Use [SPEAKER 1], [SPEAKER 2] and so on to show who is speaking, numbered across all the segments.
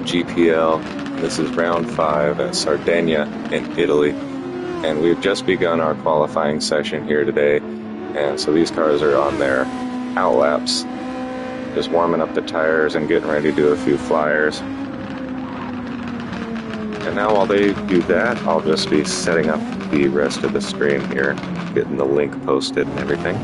[SPEAKER 1] of GPL. This is round 5 at Sardegna in Italy. And we've just begun our qualifying session here today. And so these cars are on their out laps, just warming up the tires and getting ready to do a few flyers. And now while they do that, I'll just be setting up the rest of the stream here, getting the link posted and everything.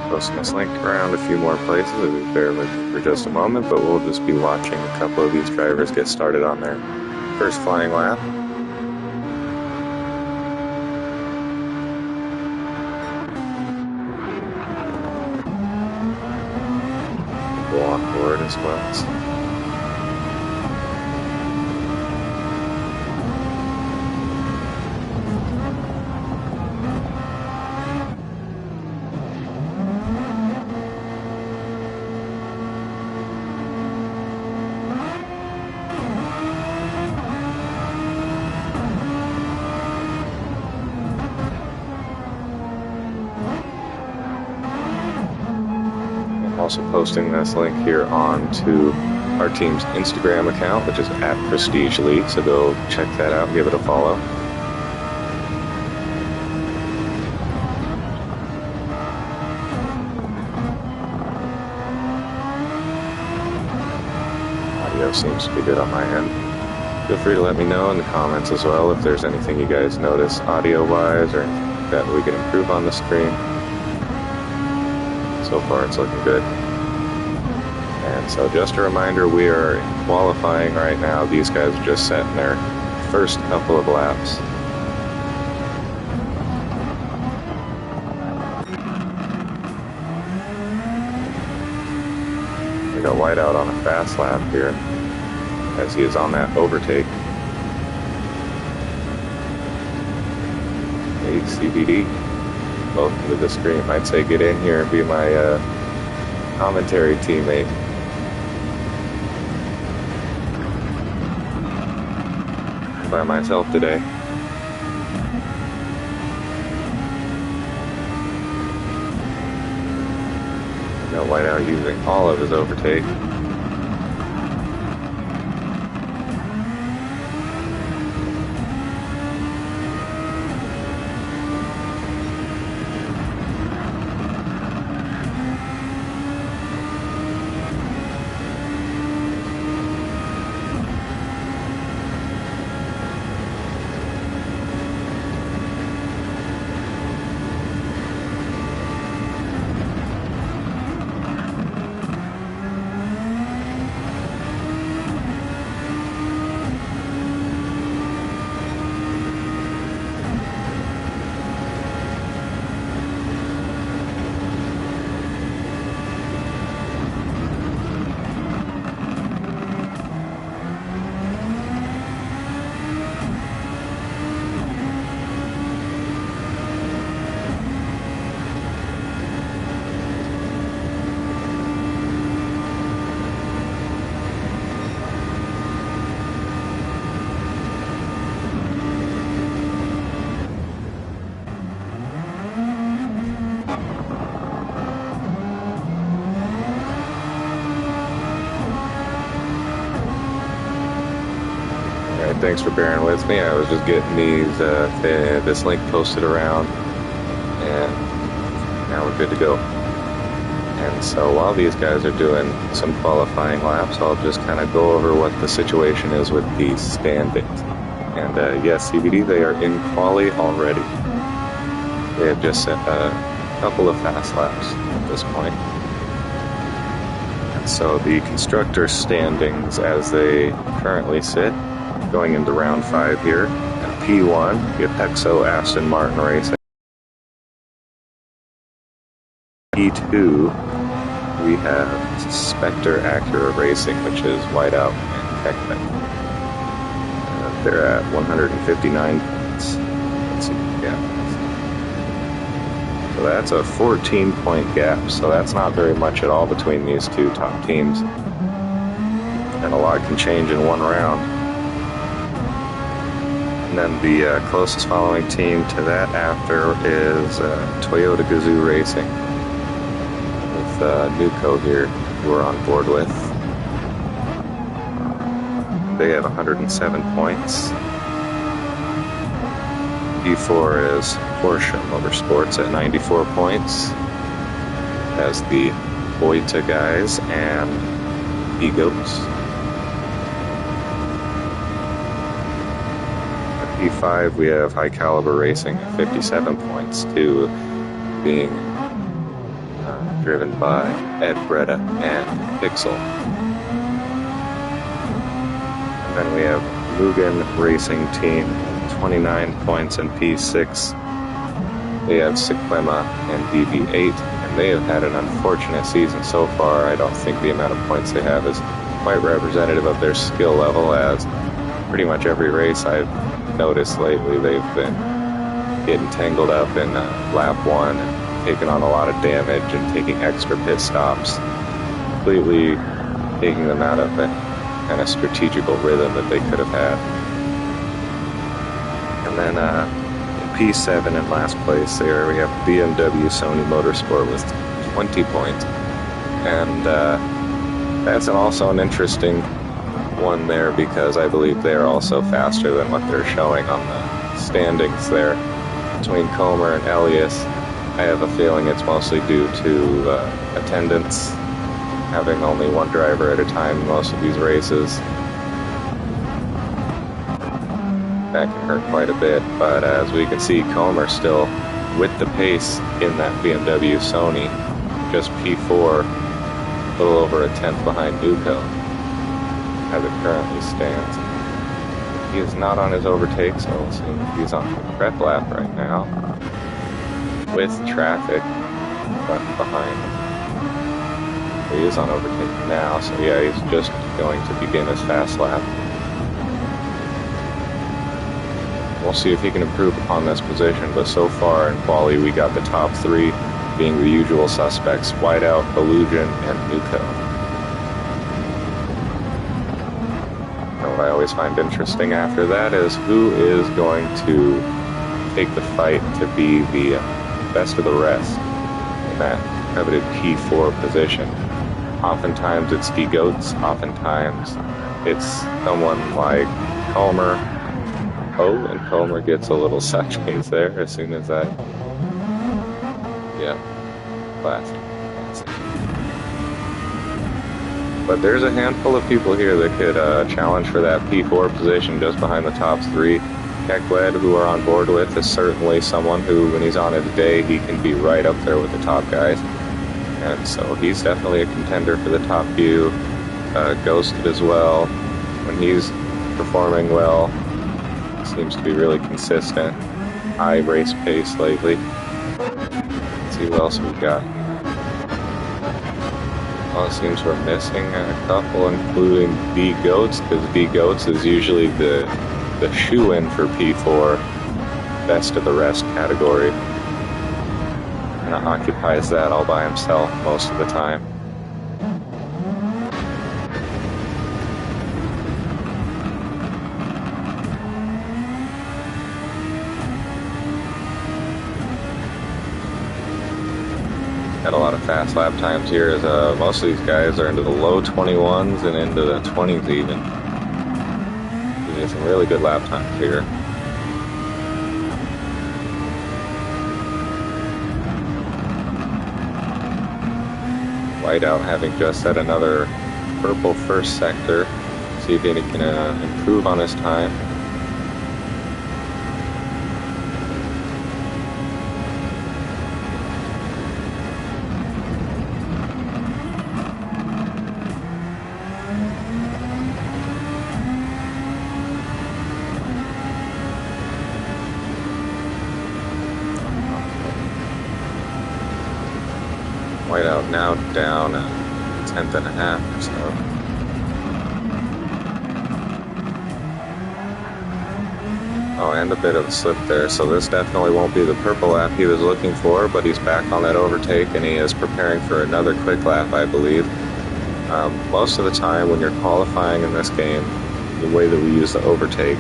[SPEAKER 1] Posting this link around a few more places. Bear with me for just a moment, but we'll just be watching a couple of these drivers get started on their first flying lap. Go on board as well. Also posting this link here onto our team's Instagram account, which is @Prestige League, so go check that out and give it a follow. Audio seems to be good on my end. Feel free to let me know in the comments as well if there's anything you guys notice audio-wise or that we can improve on the screen. So far it's looking good. And so just a reminder, we are qualifying right now. These guys are just setting their first couple of laps. We got White out on a fast lap here as he is on that overtake. Hey, CBD. Welcome to the stream. I'd say get in here and be my commentary teammate. By myself today. Got Whiteout using all of his overtake. thanks for bearing with me. I was just getting this link posted around, and now we're good to go. And so while these guys are doing some qualifying laps, I'll just kind of go over what the situation is with the standings. And yes, CBD, they are in quali already. They have just set a couple of fast laps at this point. And so the constructor standings as they currently sit, going into round 5 here. At P1, we have Exo Aston Martin Racing. P2, we have Spectre Acura Racing, which is Whiteout and Tech. They're at 159 points. Let's see, yeah. So that's a 14-point gap, so that's not very much at all between these two top teams. And a lot can change in one round. And then the closest following team to that after is Toyota Gazoo Racing, with Nuco here, who we're on board with. They have 107 points. P4 is Porsche Motorsports at 94 points, as the Boita guys and E-Goats. At P5 we have High Caliber Racing at 57 points, too, being driven by Ed Breda and Pixel. And then we have Mugen Racing Team, 29 points in P6. They have Sequema and DB8, and they have had an unfortunate season so far. I don't think the amount of points they have is quite representative of their skill level, as pretty much every race I've noticed lately they've been getting tangled up in lap 1 and taking on a lot of damage and taking extra pit stops, completely taking them out of a kind of strategical rhythm that they could have had. And then in P7 in last place there we have BMW Sony Motorsport with 20 points. And that's also an interesting one there, because I believe they're also faster than what they're showing on the standings there. Between Comer and Elias, I have a feeling it's mostly due to attendance, having only one driver at a time in most of these races. That can hurt quite a bit, but as we can see, Comer still with the pace in that BMW Sony, just P4, a little over a tenth behind Nuco as it currently stands. He is not on his overtake, so we'll see if he's on the prep lap right now with traffic left behind him. He is on overtake now, so yeah, he's just going to begin his fast lap. We'll see if he can improve upon this position, but so far in quali we got the top 3 being the usual suspects: Whiteout, Illusion, and Nuco. And what I always find interesting after that is who is going to take the fight to be the best of the rest in that coveted P4 position. Oftentimes it's D-Goats, oftentimes it's someone like Comer. Oh, and Comer gets a little sideways there as soon as that. Yeah, last. But there's a handful of people here that could challenge for that P4 position just behind the top 3. Kekwed, who we're on board with, is certainly someone who, when he's on his day, he can be right up there with the top guys. And so he's definitely a contender for the top few. Ghosted as well. When he's performing well, seems to be really consistent. High race pace lately. Let's see what else we've got. Well, it seems we're missing a couple, including D-Goats, because D-Goats is usually the shoe-in for P4 best of the rest category. And occupies that all by himself most of the time. Got a lot of fast lap times here, as most of these guys are into the low 21s and into the 20s even. Getting some really good lap times here. Whiteout having just set another purple first sector. See if he can improve on his time. Whiteout now down a 1/10 and a half or so. Oh, and a bit of a slip there, so this definitely won't be the purple lap he was looking for, but he's back on that overtake and he is preparing for another quick lap, I believe. Most of the time when you're qualifying in this game, the way that we use the overtake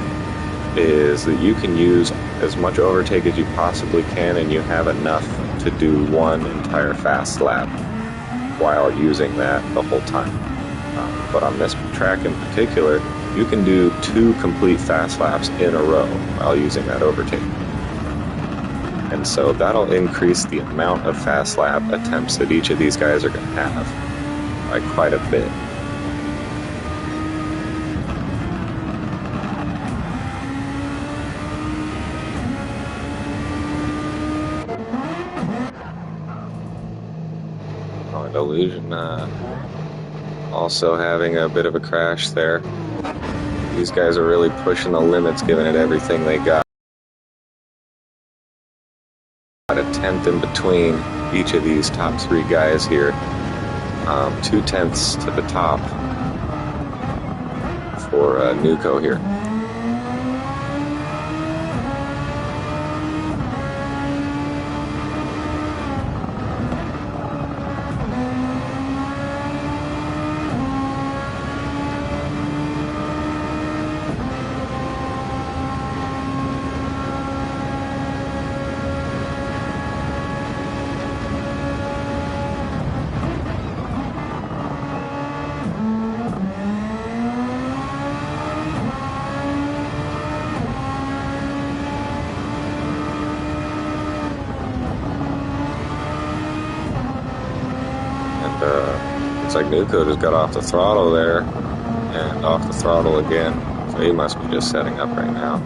[SPEAKER 1] is that you can use as much overtake as you possibly can and you have enough to do one entire fast lap while using that the whole time. But on this track in particular, you can do 2 complete fast laps in a row while using that overtake. And so that'll increase the amount of fast lap attempts that each of these guys are going to have by quite a bit. Illusion also having a bit of a crash there. These guys are really pushing the limits, giving it everything they got. About a 1/10 in between each of these top 3 guys here. 2/10 to the top for Nuco here. Looks like Nuco just got off the throttle there, and off the throttle again, so he must be just setting up right now.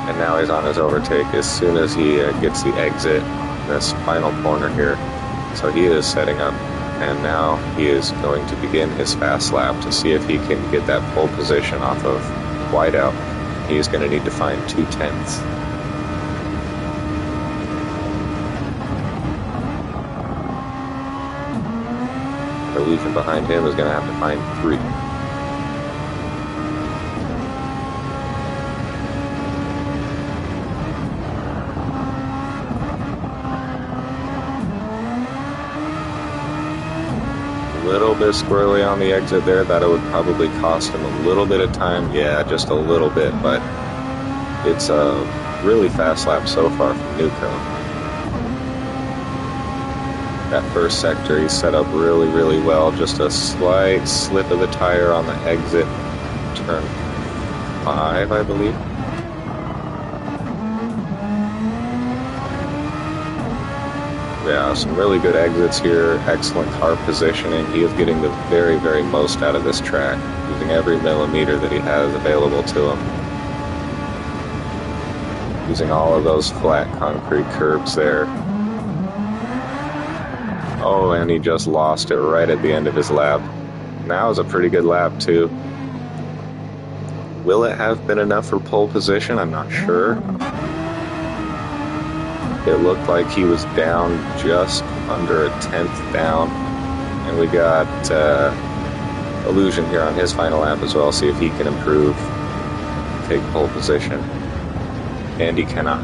[SPEAKER 1] And now he's on his overtake as soon as he gets the exit in this final corner here. So he is setting up, and now he is going to begin his fast lap to see if he can get that pole position off of Whiteout. He's going to need to find 2/10. Illusion behind him is going to have to find 3. A little bit squirrely on the exit there. That would probably cost him a little bit of time. Yeah, just a little bit, but it's a really fast lap so far from Nuco. That first sector he set up really, really well. Just a slight slip of the tire on the exit. Turn 5, I believe. Yeah, some really good exits here. Excellent car positioning. He is getting the very, very most out of this track, using every millimeter that he has available to him. Using all of those flat concrete curbs there. Oh, and he just lost it right at the end of his lap. That was a pretty good lap, too. Will it have been enough for pole position? I'm not sure. It looked like he was down just under a 1/10 down. And we got Illusion here on his final lap as well. See if he can improve, take pole position. And he cannot.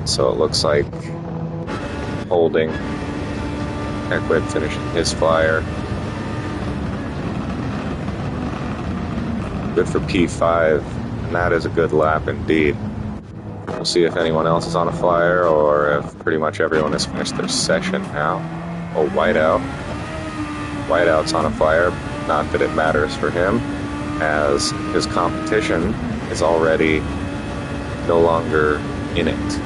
[SPEAKER 1] So it looks like holding Equid finishing his flyer. Good for P5, and that is a good lap indeed. We'll see if anyone else is on a flyer or if pretty much everyone has finished their session now. Oh, Whiteout. Whiteout's on a flyer, not that it matters for him, as his competition is already no longer in it.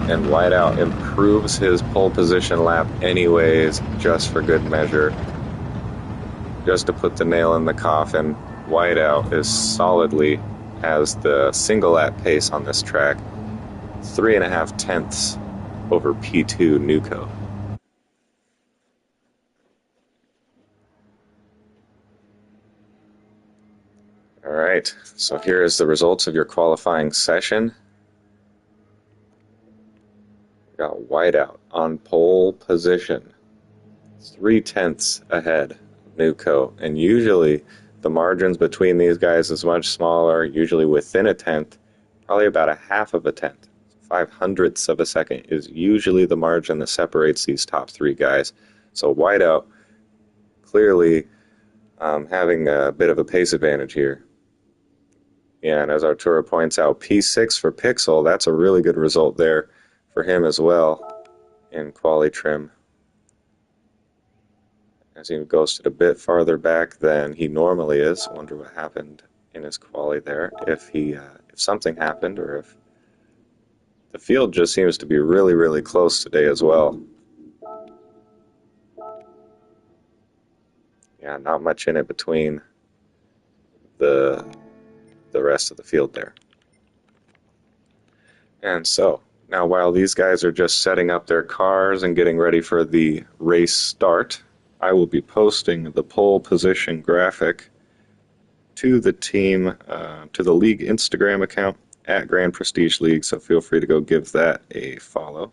[SPEAKER 1] And Whiteout improves his pole position lap anyways, just for good measure. Just to put the nail in the coffin, Whiteout is solidly has the single lap pace on this track, 3.5 tenths over P2 Nuco. All right, so here is the results of your qualifying session. We got Whiteout on pole position, 3 tenths ahead of Nuco, and usually the margins between these guys is much smaller, usually within a tenth, probably about a half of a tenth. 500ths of a second is usually the margin that separates these top three guys. So Whiteout clearly having a bit of a pace advantage here. Yeah, and as Arturo points out, P6 for Pixel, that's a really good result there for him as well in quali trim. As he ghosted a bit farther back than he normally is. I wonder what happened in his quali there. If something happened, or if the field just seems to be really, really close today as well. Yeah, not much in it between the rest of the field there. And so, now while these guys are just setting up their cars and getting ready for the race start, I will be posting the pole position graphic to the team, to the league Instagram account at Grand Prestige League, so feel free to go give that a follow.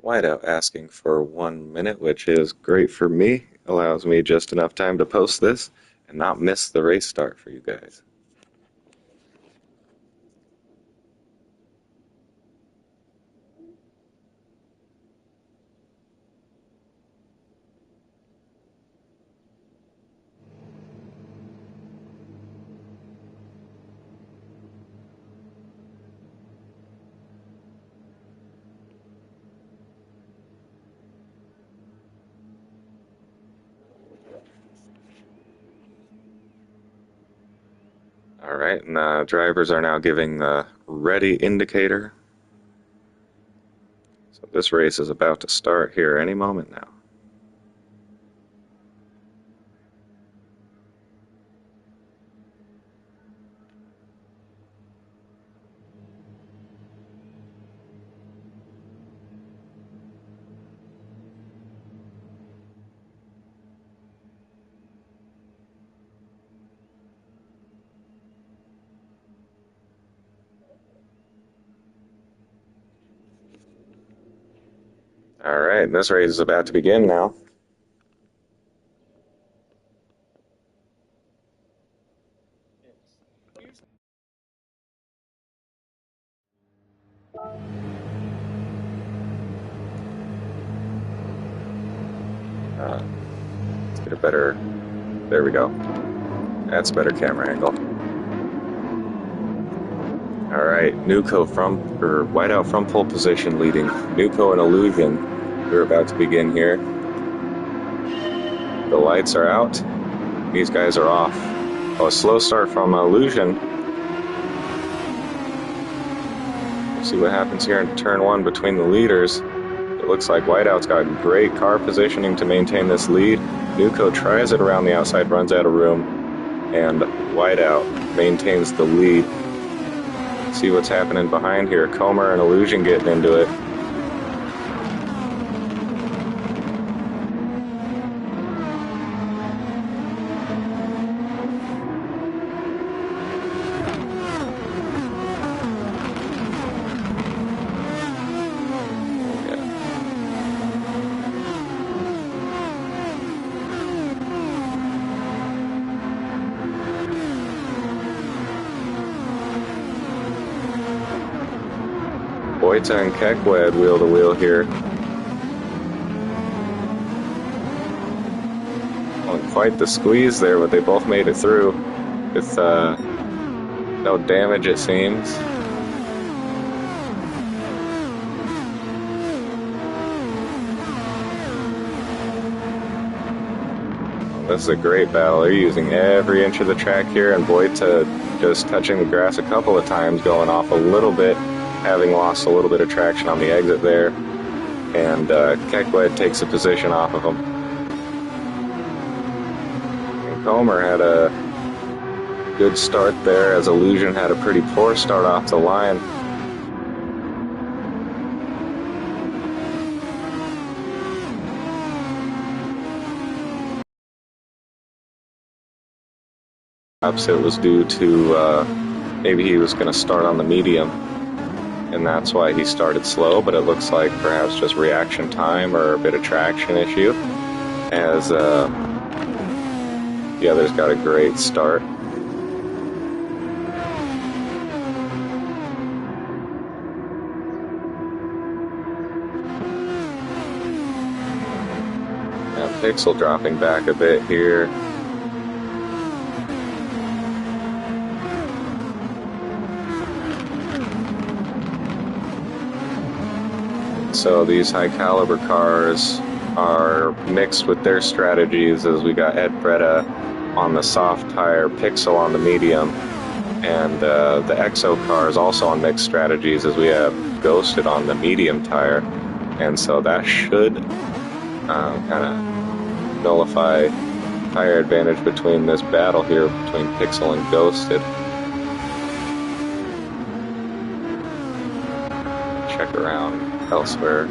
[SPEAKER 1] Whiteout asking for 1 minute, which is great for me. Allows me just enough time to post this and not miss the race start for you guys. All right, and drivers are now giving the ready indicator. So this race is about to start here any moment now. All right, this race is about to begin now. Let's get a better, there we go. That's a better camera angle. All right, Whiteout from pole position leading. Nuco and Illusion, we're about to begin here. The lights are out. These guys are off. Oh, a slow start from Illusion. We'll see what happens here in turn one between the leaders. It looks like Whiteout's got great car positioning to maintain this lead. Nuco tries it around the outside, runs out of room, and Whiteout maintains the lead. See what's happening behind here. Comer and Illusion getting into it. Boita and Keckwed wheel to wheel here. Well, quite the squeeze there, but they both made it through with no damage, it seems. This is a great battle. They're using every inch of the track here, and Boita just touching the grass a couple of times, going off a little bit, having lost a little bit of traction on the exit there. And Keckwed takes a position off of him. And Comer had a good start there, as Illusion had a pretty poor start off the line. Perhaps it was due to maybe he was going to start on the medium, and that's why he started slow, but it looks like perhaps just reaction time or a bit of traction issue, as the others got a great start. Now Pixel dropping back a bit here. So these high caliber cars are mixed with their strategies, as we got Ed Breda on the soft tire, Pixel on the medium, and the Exo car is also on mixed strategies, as we have Ghosted on the medium tire. And so that should kind of nullify tire advantage between this battle here between Pixel and Ghosted. Check around elsewhere.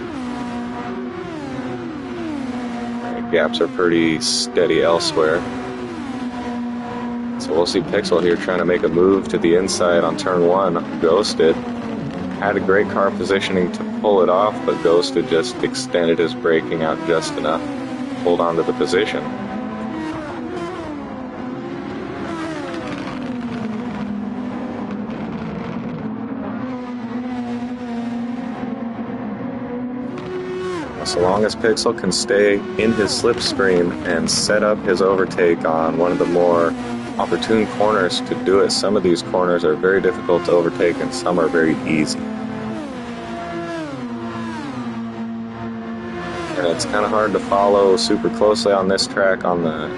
[SPEAKER 1] Gaps are pretty steady elsewhere. So we'll see Pixel here trying to make a move to the inside on turn 1. Ghosted had a great car positioning to pull it off, but Ghosted just extended his braking out just enough to hold on to the position. So long as Pixel can stay in his slipstream and set up his overtake on one of the more opportune corners to do it. Some of these corners are very difficult to overtake and some are very easy. And it's kind of hard to follow super closely on this track on the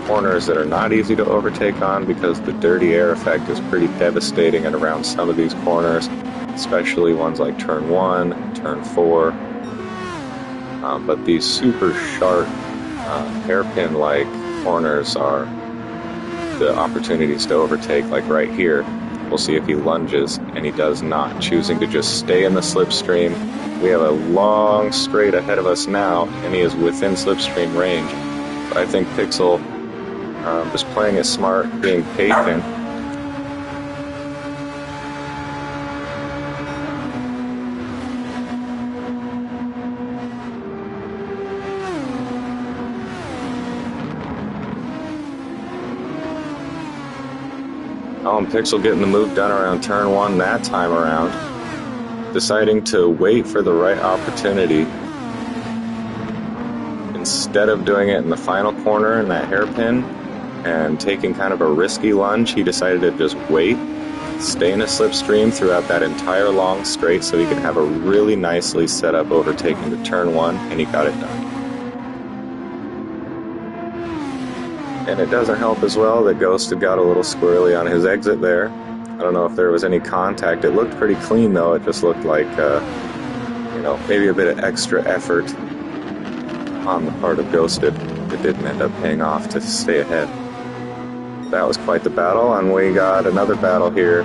[SPEAKER 1] corners that are not easy to overtake on, because the dirty air effect is pretty devastating at around some of these corners, especially ones like turn 1, turn 4. But these super sharp hairpin-like corners are the opportunities to overtake, like right here. We'll see if he lunges, and he does not, choosing to just stay in the slipstream. We have a long straight ahead of us now, and he is within slipstream range. But I think Pixel is playing it smart, being patient. Oh, and Pixel getting the move done around turn 1 that time around. Deciding to wait for the right opportunity. Instead of doing it in the final corner in that hairpin and taking kind of a risky lunge, he decided to just wait, stay in a slipstream throughout that entire long straight so he could have a really nicely set up overtake into turn 1, and he got it done. And it doesn't help as well that Ghosted got a little squirrely on his exit there. I don't know if there was any contact. It looked pretty clean though. It just looked like, maybe a bit of extra effort on the part of Ghosted. It didn't end up paying off to stay ahead. That was quite the battle, and we got another battle here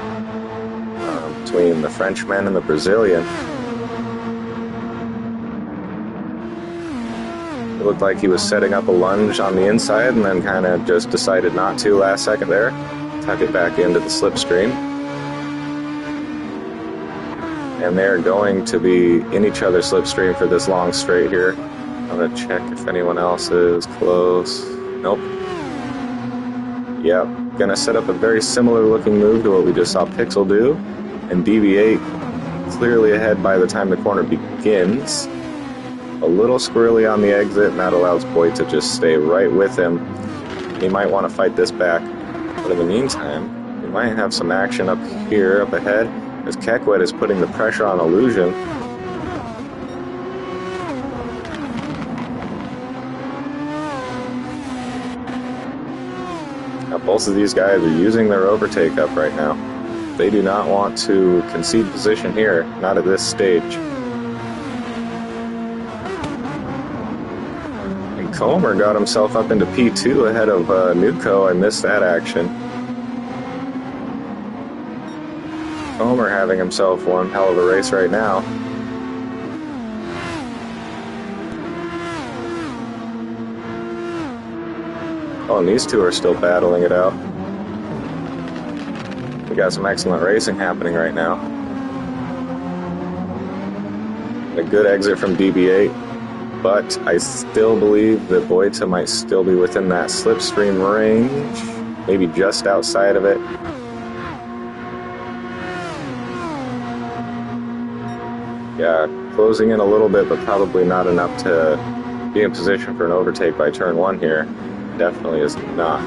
[SPEAKER 1] between the Frenchman and the Brazilian. It looked like he was setting up a lunge on the inside and then kind of just decided not to last second there. Tuck it back into the slipstream. And they're going to be in each other's slipstream for this long straight here. I'm going to check if anyone else is close. Nope. Yep. Going to set up a very similar looking move to what we just saw Pixel do and deviate clearly ahead by the time the corner begins. A little squirrely on the exit, and that allows Boyd to just stay right with him. He might want to fight this back, but in the meantime, we might have some action up here, up ahead, as Kekwet is putting the pressure on Illusion. Now, both of these guys are using their overtake up right now. They do not want to concede position here, not at this stage. Comer got himself up into P2 ahead of Nuco. I missed that action. Comer having himself one hell of a race right now. Oh, and these two are still battling it out. We got some excellent racing happening right now. A good exit from DB8. But I still believe that Boita might still be within that slipstream range, maybe just outside of it. Yeah, closing in a little bit, but probably not enough to be in position for an overtake by turn one here. Definitely is not.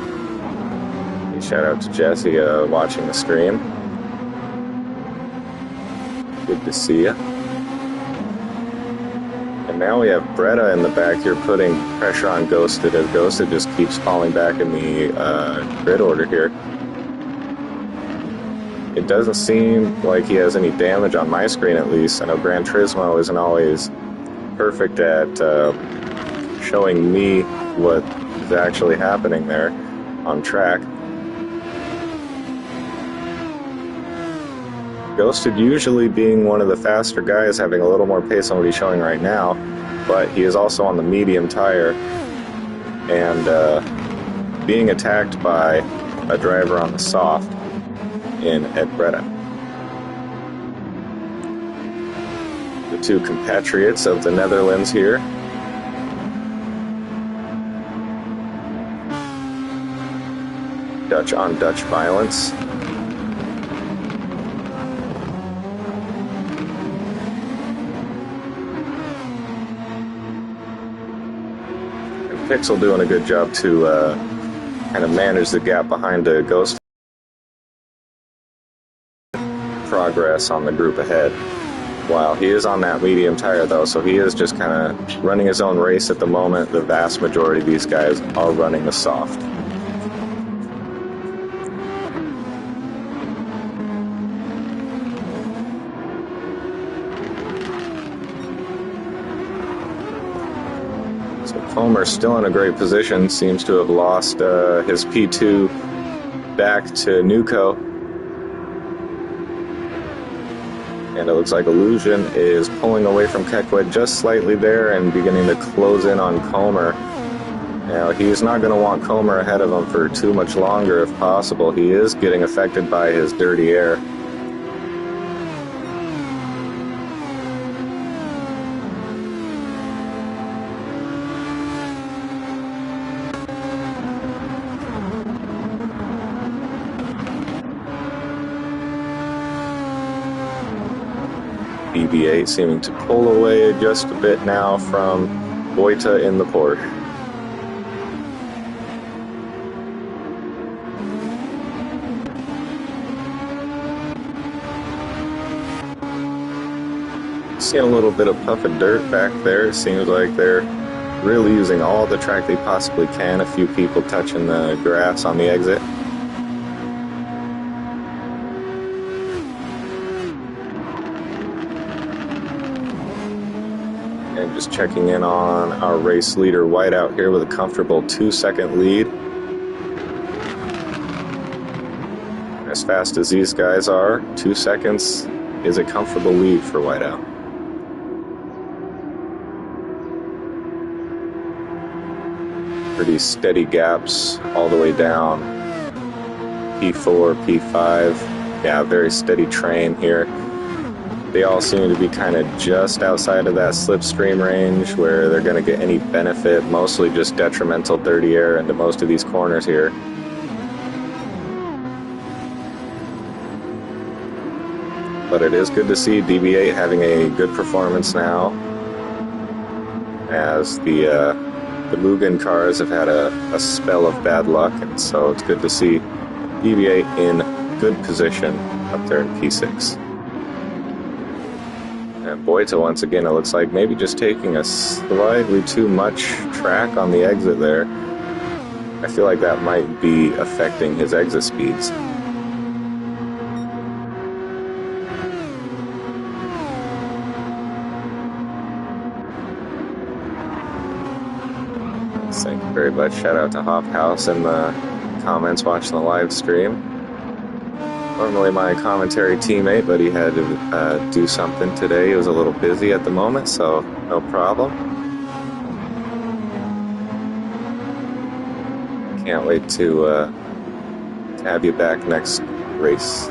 [SPEAKER 1] Shout out to Jesse watching the stream. Good to see you. Now we have Bretta in the back here putting pressure on Ghosted as Ghosted just keeps falling back in the grid order here. It doesn't seem like he has any damage on my screen, at least. I know Gran Turismo isn't always perfect at showing me what is actually happening there on track. Ghosted usually being one of the faster guys, having a little more pace than what he's showing right now, but he is also on the medium tire and being attacked by a driver on the soft in Ed Bretta. The two compatriots of the Netherlands here. Dutch on Dutch violence. Pixel doing a good job to kind of manage the gap behind the Ghost. Progress on the group ahead. While he is on that medium tire though, so he is just kind of running his own race at the moment. The vast majority of these guys are running the soft. Comer still in a great position, seems to have lost his P2 back to Nuco. And it looks like Illusion is pulling away from Kekwet just slightly there and beginning to close in on Comer. Now, he's not going to want Comer ahead of him for too much longer if possible. He is getting affected by his dirty air. BB8 seeming to pull away just a bit now from Boita in the Porsche. Seeing a little bit of puff of dirt back there. It seems like they're really using all the track they possibly can. A few people touching the grass on the exit. And just checking in on our race leader Whiteout here with a comfortable 2-second lead. As fast as these guys are, 2 seconds is a comfortable lead for Whiteout. Pretty steady gaps all the way down. P4, P5. Yeah, very steady train here. They all seem to be kind of just outside of that slipstream range where they're going to get any benefit, mostly just detrimental dirty air into most of these corners here. But it is good to see DB8 having a good performance now, as the Mugen cars have had a spell of bad luck, and so it's good to see DB8 in good position up there in P6. And Boita, once again, it looks like maybe just taking a slightly too much track on the exit there. I feel like that might be affecting his exit speeds. Thank you very much. Shout out to Hop House in the comments watching the live stream. Normally my commentary teammate, but he had to do something today. He was a little busy at the moment, so no problem. Can't wait to have you back next race.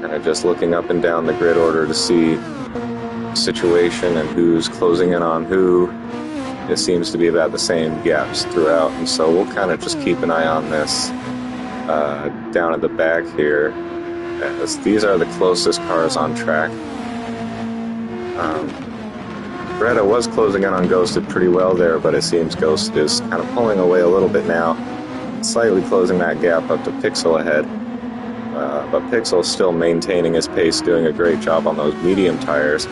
[SPEAKER 1] Kind of just looking up and down the grid order to see situation and who's closing in on who. It seems to be about the same gaps throughout, and so we'll kind of just keep an eye on this down at the back here, as these are the closest cars on track. Beretta was closing in on Ghosted pretty well there, but it seems Ghosted is kind of pulling away a little bit now, slightly closing that gap up to Pixel ahead. But Pixel's still maintaining his pace, doing a great job on those medium tires.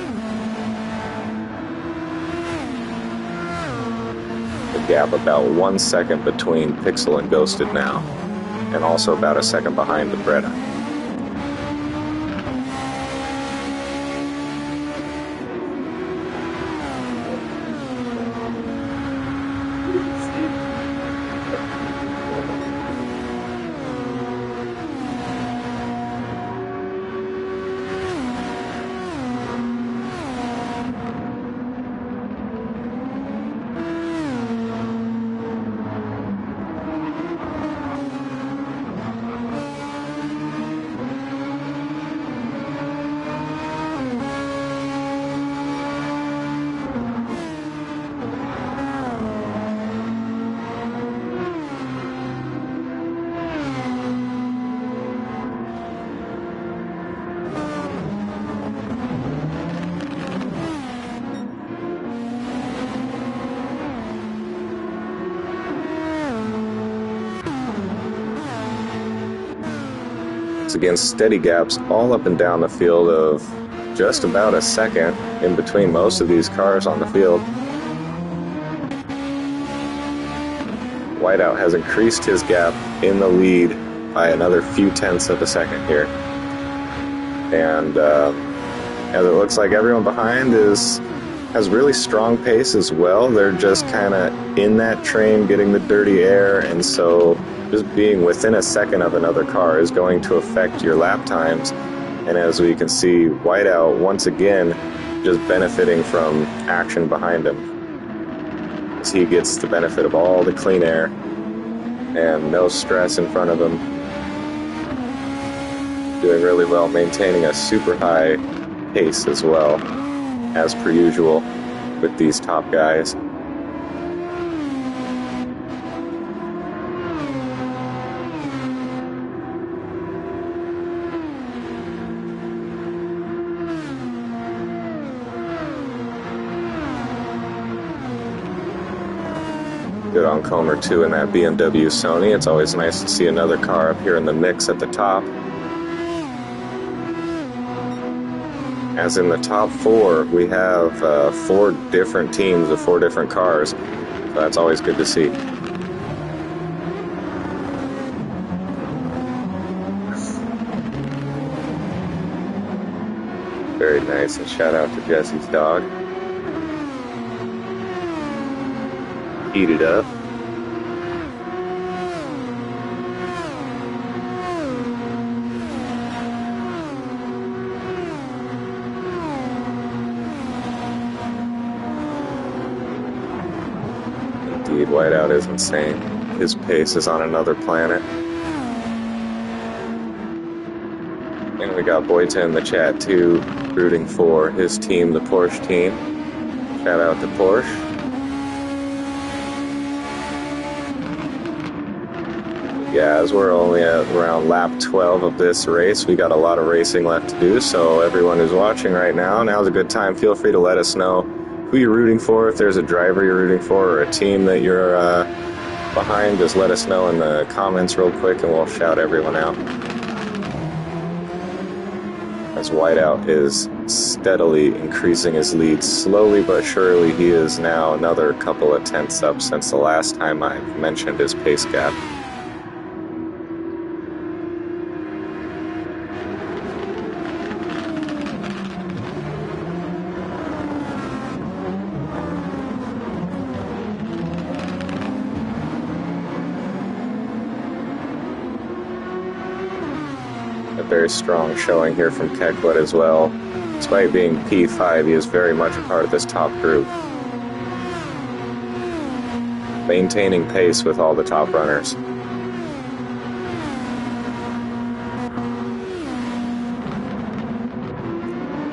[SPEAKER 1] The gap about 1 second between Pixel and Ghosted now, and also about a second behind the Beretta. Again, steady gaps all up and down the field of just about a second in between most of these cars on the field. Whiteout has increased his gap in the lead by another few tenths of a second here. And as it looks like everyone behind has really strong pace as well. They're just kind of in that train getting the dirty air, and so just being within a second of another car is going to affect your lap times. And as we can see, Whiteout once again just benefiting from action behind him, as he gets the benefit of all the clean air and no stress in front of him. Doing really well, maintaining a super high pace as well, as per usual with these top guys. Good on Comer too in that BMW Sony. It's always nice to see another car up here in the mix at the top. As in the top four, we have 4 different teams of 4 different cars. So that's always good to see. Very nice, and shout out to Jesse's dog. Eat it up. Indeed, Whiteout is insane. His pace is on another planet. And we got Boita in the chat too, rooting for his team, the Porsche team. Shout out to Porsche. Yeah, as we're only at around lap 12 of this race, we got a lot of racing left to do, so everyone who's watching right now, now's a good time. Feel free to let us know who you're rooting for, if there's a driver you're rooting for, or a team that you're behind. Just let us know in the comments real quick, and we'll shout everyone out. As Whiteout is steadily increasing his lead, slowly but surely, he is now another couple of tenths up since the last time I mentioned his pace gap. A very strong showing here from Kekwood as well. Despite being P5, he is very much a part of this top group, maintaining pace with all the top runners.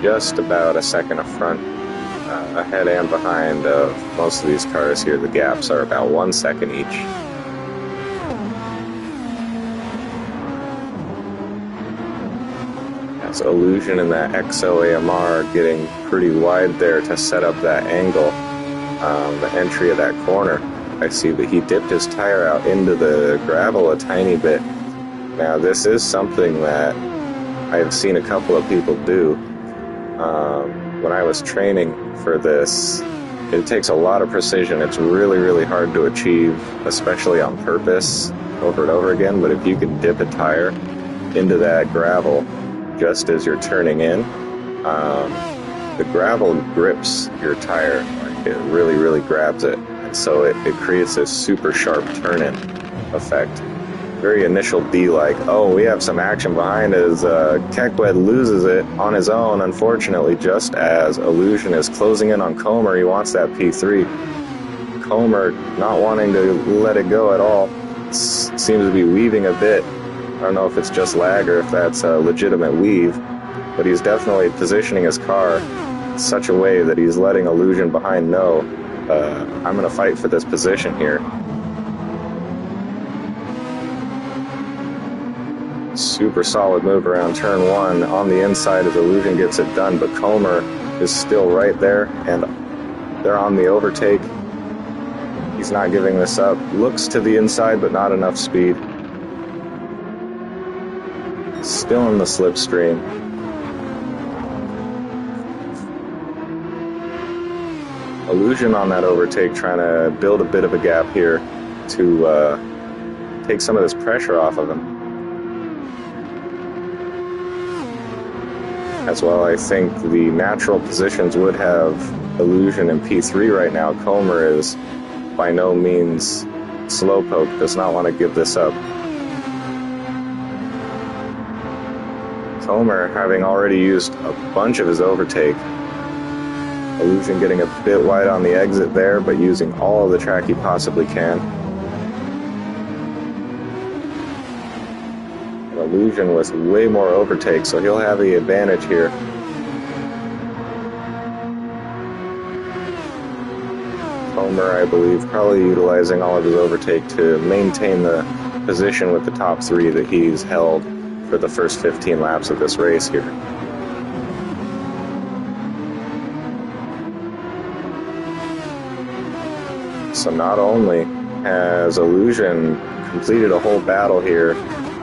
[SPEAKER 1] Just about a second ahead and behind of most of these cars here. The gaps are about 1 second each. Illusion and that XO AMR getting pretty wide there to set up that angle, the entry of that corner. I see that he dipped his tire out into the gravel a tiny bit. Now this is something that I've seen a couple of people do. When I was training for this, it takes a lot of precision. It's really, really hard to achieve, especially on purpose, over and over again. But if you can dip a tire into that gravel just as you're turning in, the gravel grips your tire. It really, really grabs it. And so it creates this super sharp turn-in effect. Very initial D-like, oh, we have some action behind as Kekwood loses it on his own, unfortunately, just as Illusion is closing in on Comer. He wants that P3. Comer not wanting to let it go at all. Seems to be weaving a bit. I don't know if it's just lag or if that's a legitimate weave, but he's definitely positioning his car in such a way that he's letting Illusion behind know, I'm going to fight for this position here. Super solid move around turn one on the inside as Illusion gets it done, but Comer is still right there, and they're on the overtake. He's not giving this up. Looks to the inside, but not enough speed. Still in the slipstream. Illusion on that overtake, trying to build a bit of a gap here to take some of this pressure off of him. As well, I think the natural positions would have Illusion in P3 right now. Comer is by no means slowpoke, does not want to give this up. Comer having already used a bunch of his overtake. Illusion getting a bit wide on the exit there, but using all of the track he possibly can. And Illusion with way more overtake, so he'll have the advantage here. Comer, I believe, probably utilizing all of his overtake to maintain the position with the top three that he's held for the first 15 laps of this race here. So not only has Illusion completed a whole battle here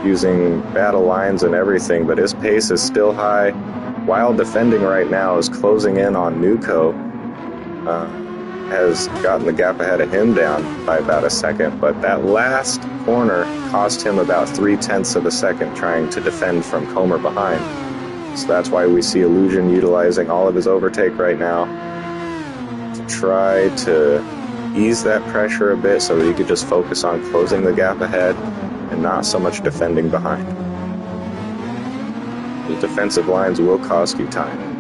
[SPEAKER 1] using battle lines and everything, but his pace is still high. While defending right now is closing in on Nuco. Has gotten the gap ahead of him down by about a second, but that last corner cost him about 0.3 of a second trying to defend from Comer behind. So that's why we see Illusion utilizing all of his overtake right now to try to ease that pressure a bit so that he could just focus on closing the gap ahead and not so much defending behind. The defensive lines will cost you time.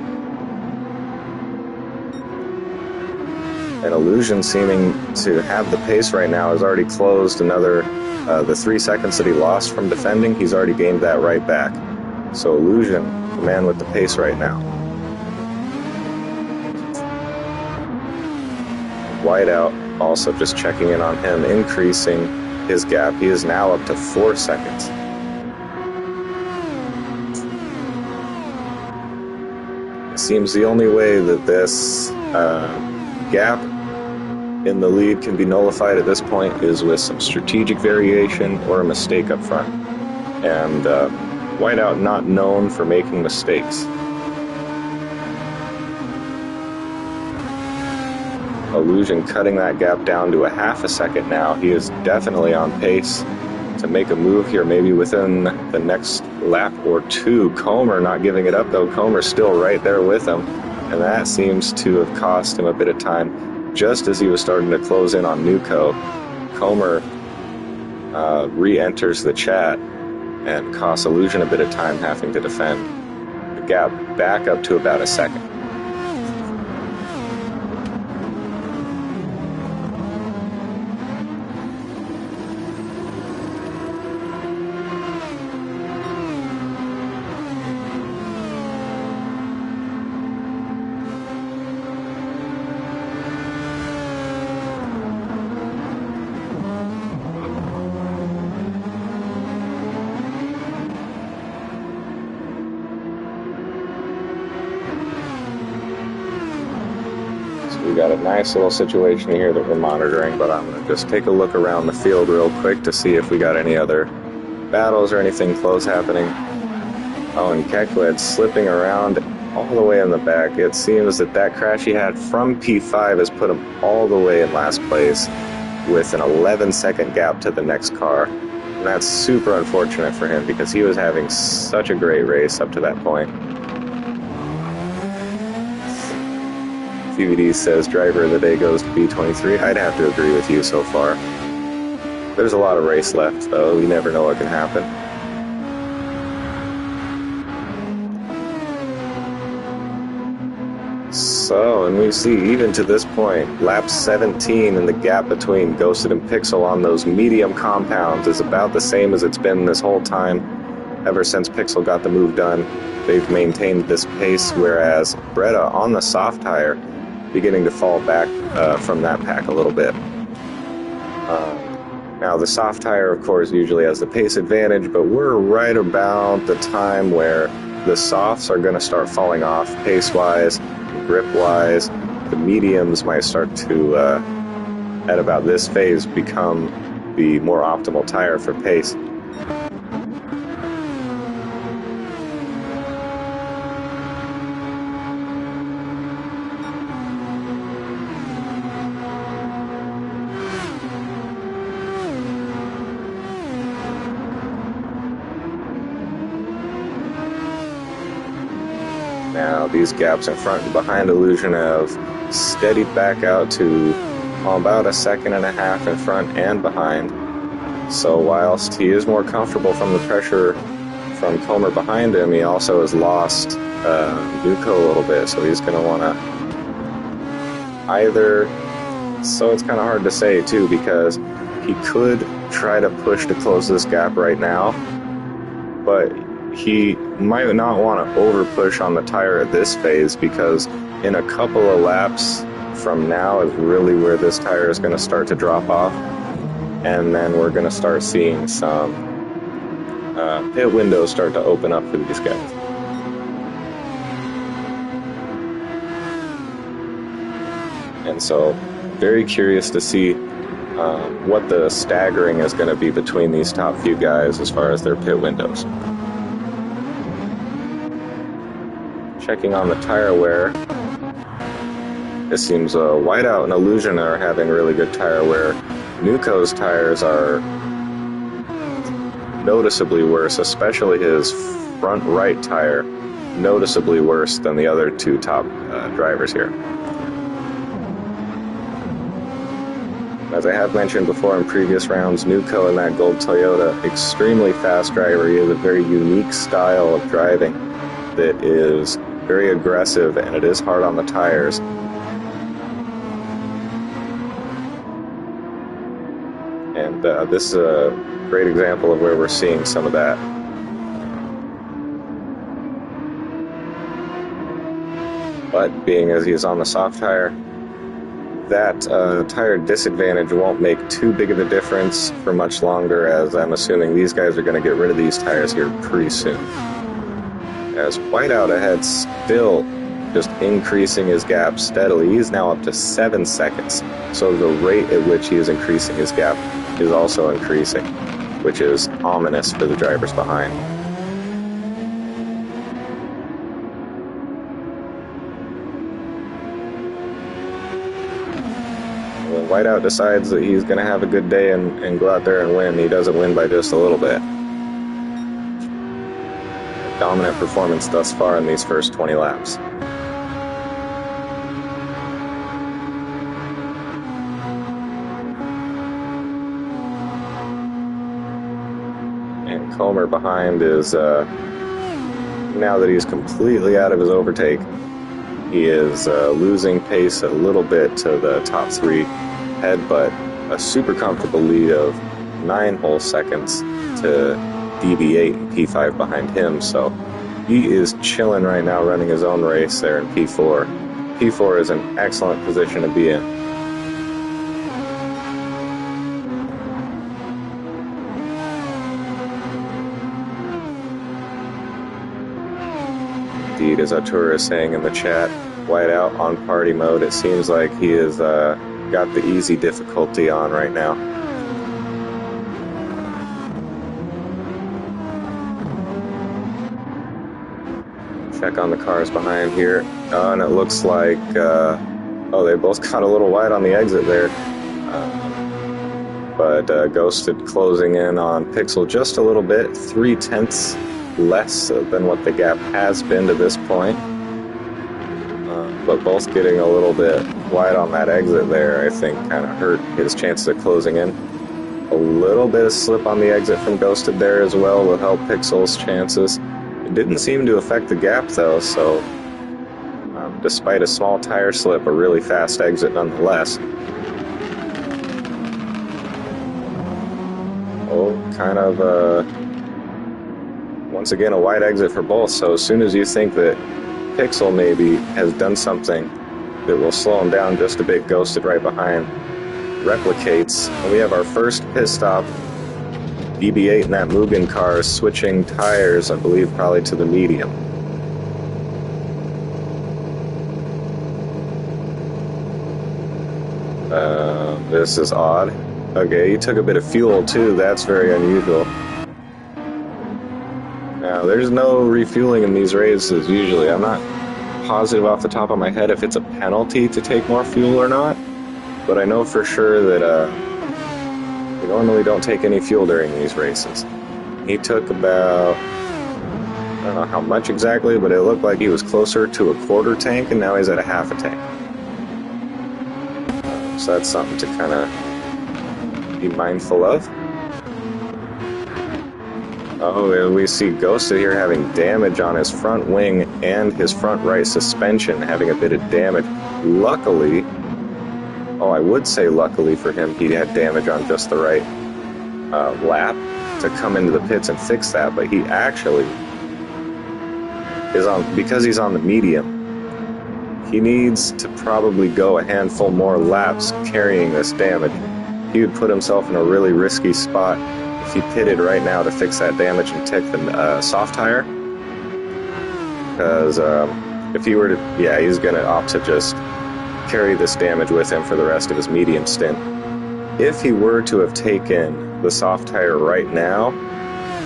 [SPEAKER 1] And Illusion seeming to have the pace right now has already closed another, the 3 seconds that he lost from defending, he's already gained that right back. So Illusion, the man with the pace right now. Whiteout also just checking in on him, increasing his gap. He is now up to 4 seconds. It seems the only way that this gap in the lead can be nullified at this point is with some strategic variation or a mistake up front. And Whiteout not known for making mistakes. Illusion cutting that gap down to a half a second now. He is definitely on pace to make a move here, maybe within the next lap or two. Comer not giving it up though. Comer's still right there with him, and that seems to have cost him a bit of time. Just as he was starting to close in on Nuco, Comer re-enters the chat and costs Illusion a bit of time having to defend the gap back up to about a second. We got a nice little situation here that we're monitoring, but I'm going to just take a look around the field real quick to see if we got any other battles or anything close happening. Oh, and Kekwed slipping around all the way in the back. It seems that that crash he had from P5 has put him all the way in last place with an 11-second gap to the next car. And that's super unfortunate for him because he was having such a great race up to that point. CVD says driver of the day goes to B23. I'd have to agree with you so far. There's a lot of race left, though. You never know what can happen. So, and we see even to this point, lap 17 and the gap between Ghosted and Pixel on those medium compounds is about the same as it's been this whole time. Ever since Pixel got the move done, they've maintained this pace, whereas Breda on the soft tire beginning to fall back from that pack a little bit. Now the soft tire, of course, usually has the pace advantage, but we're right about the time where the softs are going to start falling off pace-wise, grip-wise. The mediums might start to, at about this phase, become the more optimal tire for pace. Now these gaps in front and behind Illusion have steadied back out to about a second and a half in front and behind. So whilst he is more comfortable from the pressure from Comer behind him, he also has lost Nuco a little bit, so he's going to want to either... So it's kind of hard to say too, because he could try to push to close this gap right now, but he might not want to over push on the tire at this phase, because in a couple of laps from now is really where this tire is going to start to drop off, and then we're going to start seeing some pit windows start to open up for these guys. And so very curious to see what the staggering is going to be between these top few guys as far as their pit windows. Checking on the tire wear, it seems Whiteout and Illusion are having really good tire wear. Nuco's tires are noticeably worse, especially his front right tire, noticeably worse than the other two top drivers here. As I have mentioned before in previous rounds, Nuco in that gold Toyota, extremely fast driver. He has a very unique style of driving that is very aggressive, and it is hard on the tires. And this is a great example of where we're seeing some of that. But being as he is on the soft tire, that tire disadvantage won't make too big of a difference for much longer, as I'm assuming these guys are going to get rid of these tires here pretty soon. As Whiteout ahead, still just increasing his gap steadily. He's now up to 7 seconds. So the rate at which he is increasing his gap is also increasing, which is ominous for the drivers behind. When Whiteout decides that he's going to have a good day and go out there and win, he doesn't win by just a little bit. Dominant performance thus far in these first 20 laps. And Comer behind is, now that he's completely out of his overtake, he is losing pace a little bit to the top 3 head, but a super comfortable lead of 9 whole seconds to DB8 and P5 behind him. So he is chilling right now, running his own race there in P4. P4 is an excellent position to be in. Indeed, as Arturo is saying in the chat, Whiteout on party mode. It seems like he has got the easy difficulty on right now. Check on the cars behind here. And it looks like, they both got a little wide on the exit there. But Ghosted closing in on Pixel just a little bit, 0.3 less than what the gap has been to this point. But both getting a little bit wide on that exit there, I think, kind of hurt his chances of closing in. A little bit of slip on the exit from Ghosted there as well will help Pixel's chances. It didn't seem to affect the gap though, so despite a small tire slip, a really fast exit nonetheless. Kind of once again a wide exit for both, so as soon as you think that Pixel maybe has done something that will slow him down just a bit, Ghosted right behind replicates, and we have our first pit stop. DB8 in that Mugen car is switching tires, I believe probably to the medium. This is odd. Okay, he took a bit of fuel too, that's very unusual. Now, there's no refueling in these races usually. I'm not positive off the top of my head if it's a penalty to take more fuel or not, but I know for sure that we normally don't take any fuel during these races. He took about, I don't know how much exactly, but it looked like he was closer to a quarter tank, and now he's at a half a tank. So that's something to kind of be mindful of. Oh, we see Ghosted here having damage on his front wing and his front right suspension having a bit of damage. Luckily, I would say luckily for him, he had damage on just the right lap to come into the pits and fix that, but he actually is on, because he's on the medium, he needs to probably go a handful more laps carrying this damage. He would put himself in a really risky spot if he pitted right now to fix that damage and take the soft tire. Because if he were to, he's going to opt to just carry this damage with him for the rest of his medium stint. If he were to have taken the soft tire right now,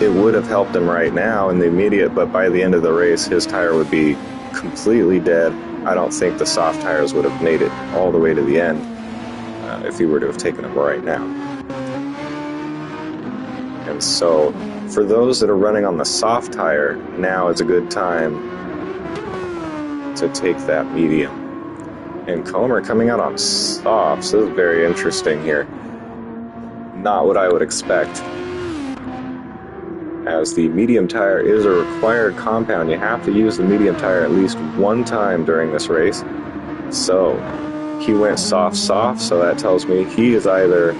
[SPEAKER 1] it would have helped him right now in the immediate, but by the end of the race, his tire would be completely dead. I don't think the soft tires would have made it all the way to the end if he were to have taken them right now. And so, for those that are running on the soft tire, now is a good time to take that medium. And Comer coming out on softs. This is very interesting here. Not what I would expect, as the medium tire is a required compound. You have to use the medium tire at least one time during this race. So he went soft, so that tells me he is either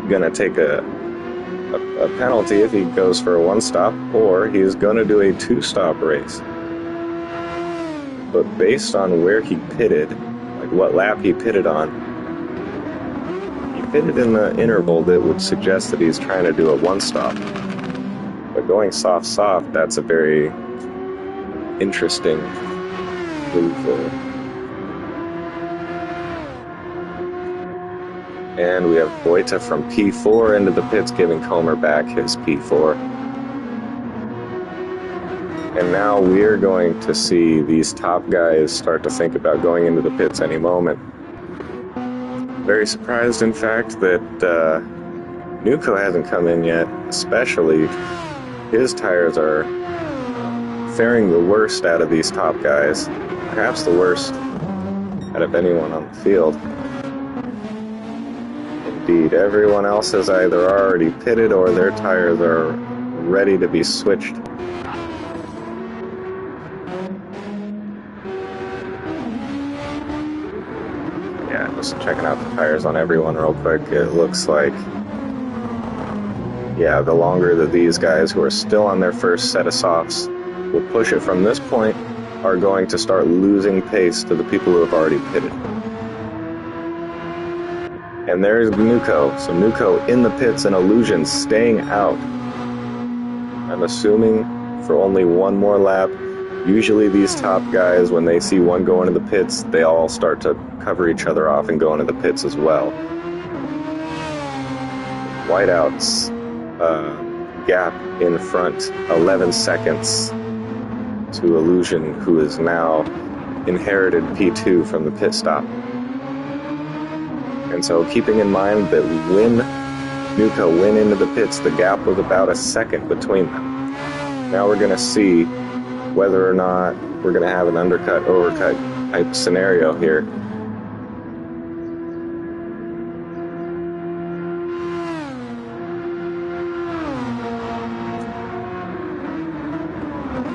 [SPEAKER 1] gonna take a penalty if he goes for a one-stop, or he's gonna do a two-stop race. But based on where he pitted, like what lap he pitted on. He pitted in the interval that would suggest that he's trying to do a one-stop. But going soft, that's a very interesting move there. And we have Boita from P4 into the pits, giving Comer back his P4. And now we're going to see these top guys start to think about going into the pits any moment. Very surprised, in fact, that Nuco hasn't come in yet, especially his tires are faring the worst out of these top guys, perhaps the worst out of anyone on the field. Indeed, everyone else has either already pitted or their tires are ready to be switched. Yeah, just checking out the tires on everyone real quick. It looks like, yeah, the longer that these guys who are still on their first set of softs will push it from this point are going to start losing pace to the people who have already pitted. And there's Nuco. So Nuco in the pits and Illusion staying out. I'm assuming for only one more lap. Usually these top guys, when they see one go into the pits, they all start to cover each other off and go into the pits as well. Whiteout's gap in front, 11 seconds to Illusion, who is now inherited P2 from the pit stop. And so keeping in mind that when Nuco went into the pits, the gap was about a second between them. Now we're going to see whether or not we're going to have an undercut, overcut type scenario here.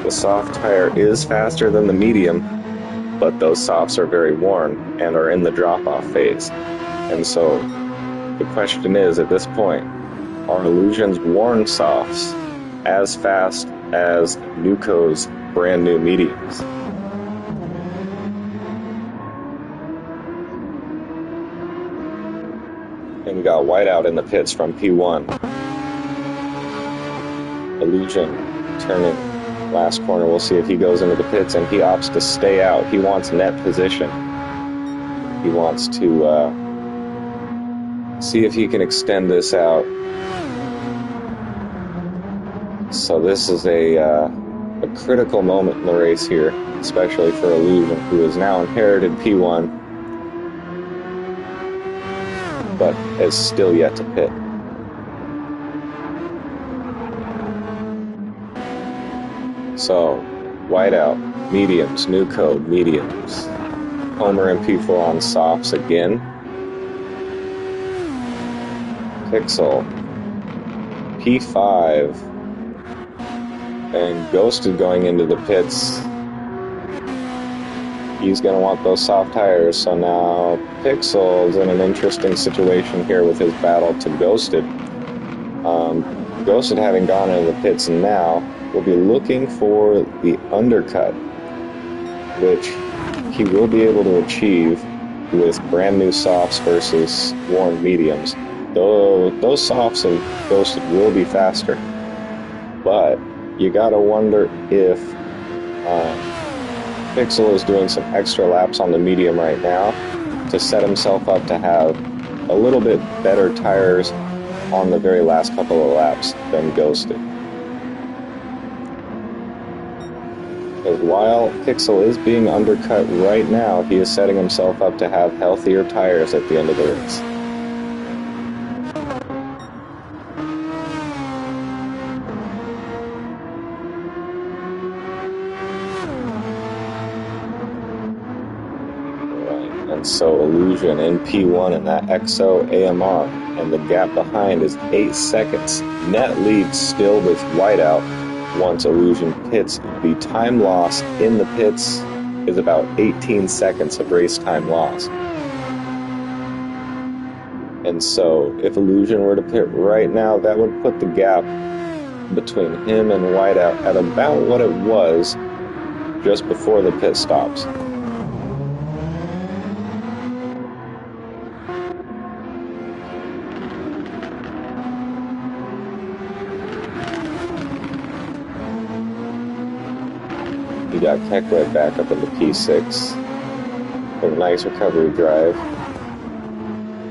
[SPEAKER 1] The soft tire is faster than the medium, but those softs are very worn and are in the drop-off phase. And so the question is, at this point, are Illusion's worn softs as fast as Nuco's brand new mediums? And we got Whiteout in the pits from P1. Illusion turning last corner. We'll see if he goes into the pits, and he opts to stay out. He wants net position. He wants to see if he can extend this out. So this is a critical moment in the race here, especially for Illusion, who has now inherited P1, but is still yet to pit. So, Whiteout, mediums, Nuco, mediums. Homer and P4 on softs again. Pixel, P5, and Ghosted going into the pits. He's going to want those soft tires, so now Pixel's in an interesting situation here with his battle to Ghosted. Ghosted, having gone into the pits now, will be looking for the undercut, which he will be able to achieve with brand new softs versus worn mediums. Though those softs and Ghosted will be faster, but you gotta wonder if Pixel is doing some extra laps on the medium right now to set himself up to have a little bit better tires on the very last couple of laps than Ghosted. Because while Pixel is being undercut right now, he is setting himself up to have healthier tires at the end of the race. So Illusion in P1 in that XO AMR, and the gap behind is 8 seconds. Net lead still with Whiteout once Illusion pits. The time loss in the pits is about 18 seconds of race time loss. And so if Illusion were to pit right now, that would put the gap between him and Whiteout at about what it was just before the pit stops. We got Keckwet back up into P6. A nice recovery drive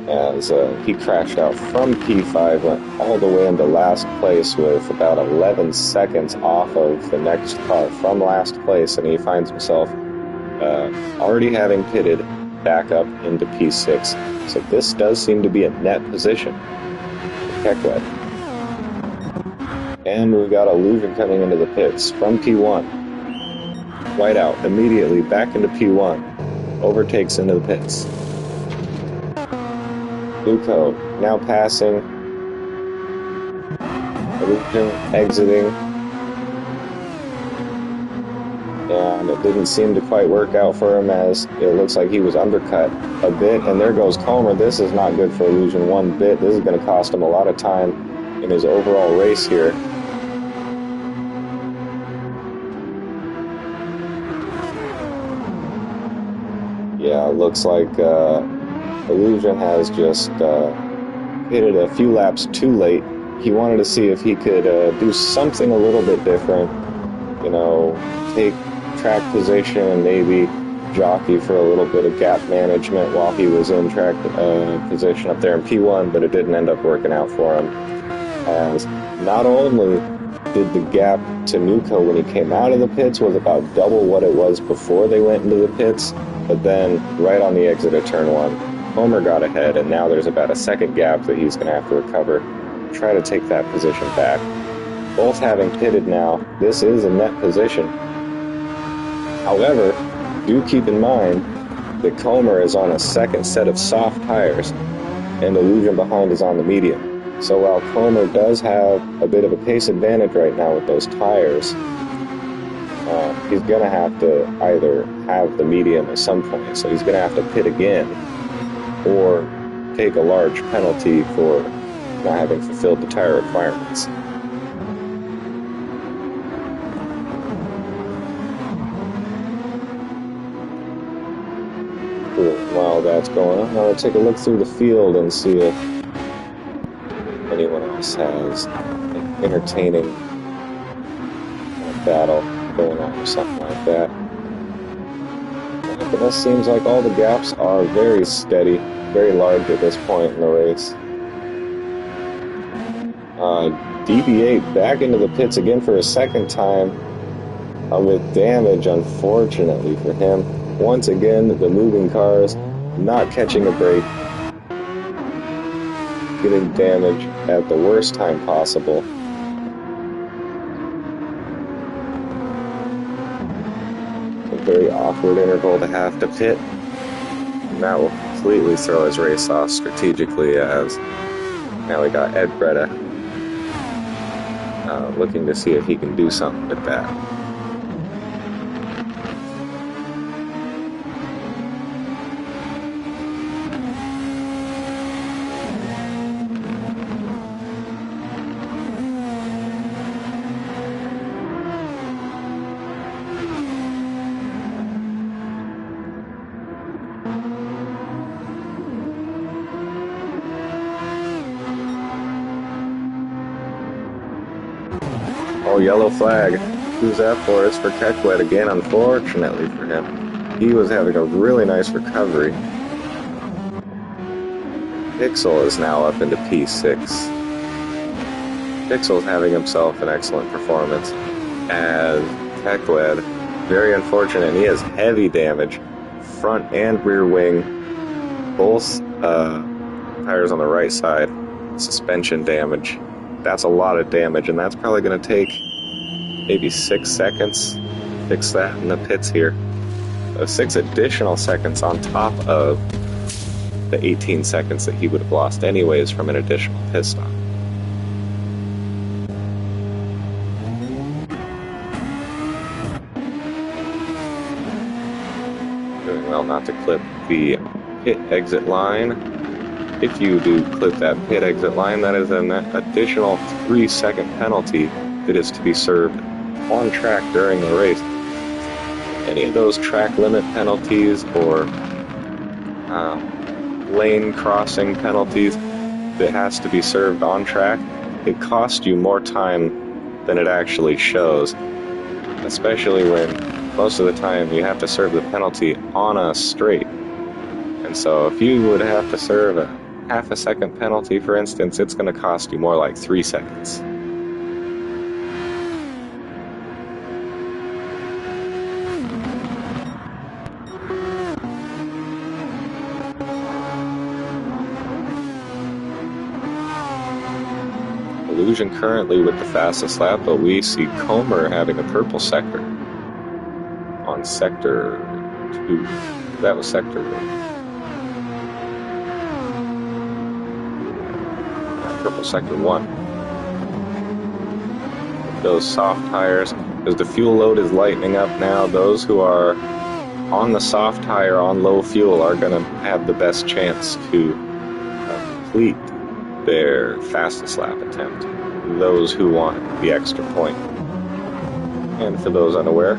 [SPEAKER 1] as he crashed out from P5, went all the way into last place with about 11 seconds off of the next car from last place, and he finds himself already having pitted back up into P6. So this does seem to be a net position for Keckwet. And we got Illusion coming into the pits from P1. Whiteout immediately back into P1. Overtakes into the pits. Luco now passing. Illusion exiting. And it didn't seem to quite work out for him, as it looks like he was undercut a bit. And there goes Comer. This is not good for Illusion one bit. This is going to cost him a lot of time in his overall race here. Yeah, it looks like Illusion has just pitted a few laps too late. He wanted to see if he could do something a little bit different, you know, take track position and maybe jockey for a little bit of gap management while he was in track position up there in P1, but it didn't end up working out for him. As not only did the gap to Nuco when he came out of the pits was about double what it was before they went into the pits, but then right on the exit of turn 1, Homer got ahead, and now there's about a second gap that he's going to have to recover, try to take that position back. Both having pitted now, this is a net position. However, do keep in mind that Comer is on a second set of soft tires, and Illusion behind is on the medium. So while Comer does have a bit of a pace advantage right now with those tires, he's going to have to either have the medium at some point, so he's going to have to pit again, or take a large penalty for not having fulfilled the tire requirements. Cool. While that's going on, I'll take a look through the field and see if anyone else has an entertaining battle going on or something like that. But it seems like all the gaps are very steady, very large at this point in the race. DB8 back into the pits again for a second time with damage, unfortunately for him. Once again, the moving cars not catching a break, getting damage at the worst time possible. A very awkward interval to have to pit. And that will completely throw his race off strategically, as now we got Ed Breda looking to see if he can do something with that. Oh, yellow flag. Who's that for? It's for Keckwet again, unfortunately for him. He was having a really nice recovery. Pixel is now up into P6. Pixel's having himself an excellent performance, as Keckwet, very unfortunate, and he has heavy damage, front and rear wing, both tires on the right side, suspension damage. That's a lot of damage, and that's probably going to take maybe 6 seconds to fix that in the pits here. 6 additional seconds on top of the 18 seconds that he would have lost anyways from an additional pit stop. Doing well not to clip the pit exit line. If you do clip that pit exit line, that is an additional 3-second penalty that is to be served on track during the race. Any of those track limit penalties or lane crossing penalties that has to be served on track, it costs you more time than it actually shows, especially when most of the time you have to serve the penalty on a straight. And so if you would have to serve a half a second penalty, for instance, it's going to cost you more like 3 seconds. Illusion currently with the fastest lap, but we see Comer having a purple sector on sector 2. That was sector 1. Purple sector 1. Those soft tires, as the fuel load is lightening up now, those who are on the soft tire on low fuel are going to have the best chance to complete their fastest lap attempt, those who want the extra point. And for those unaware,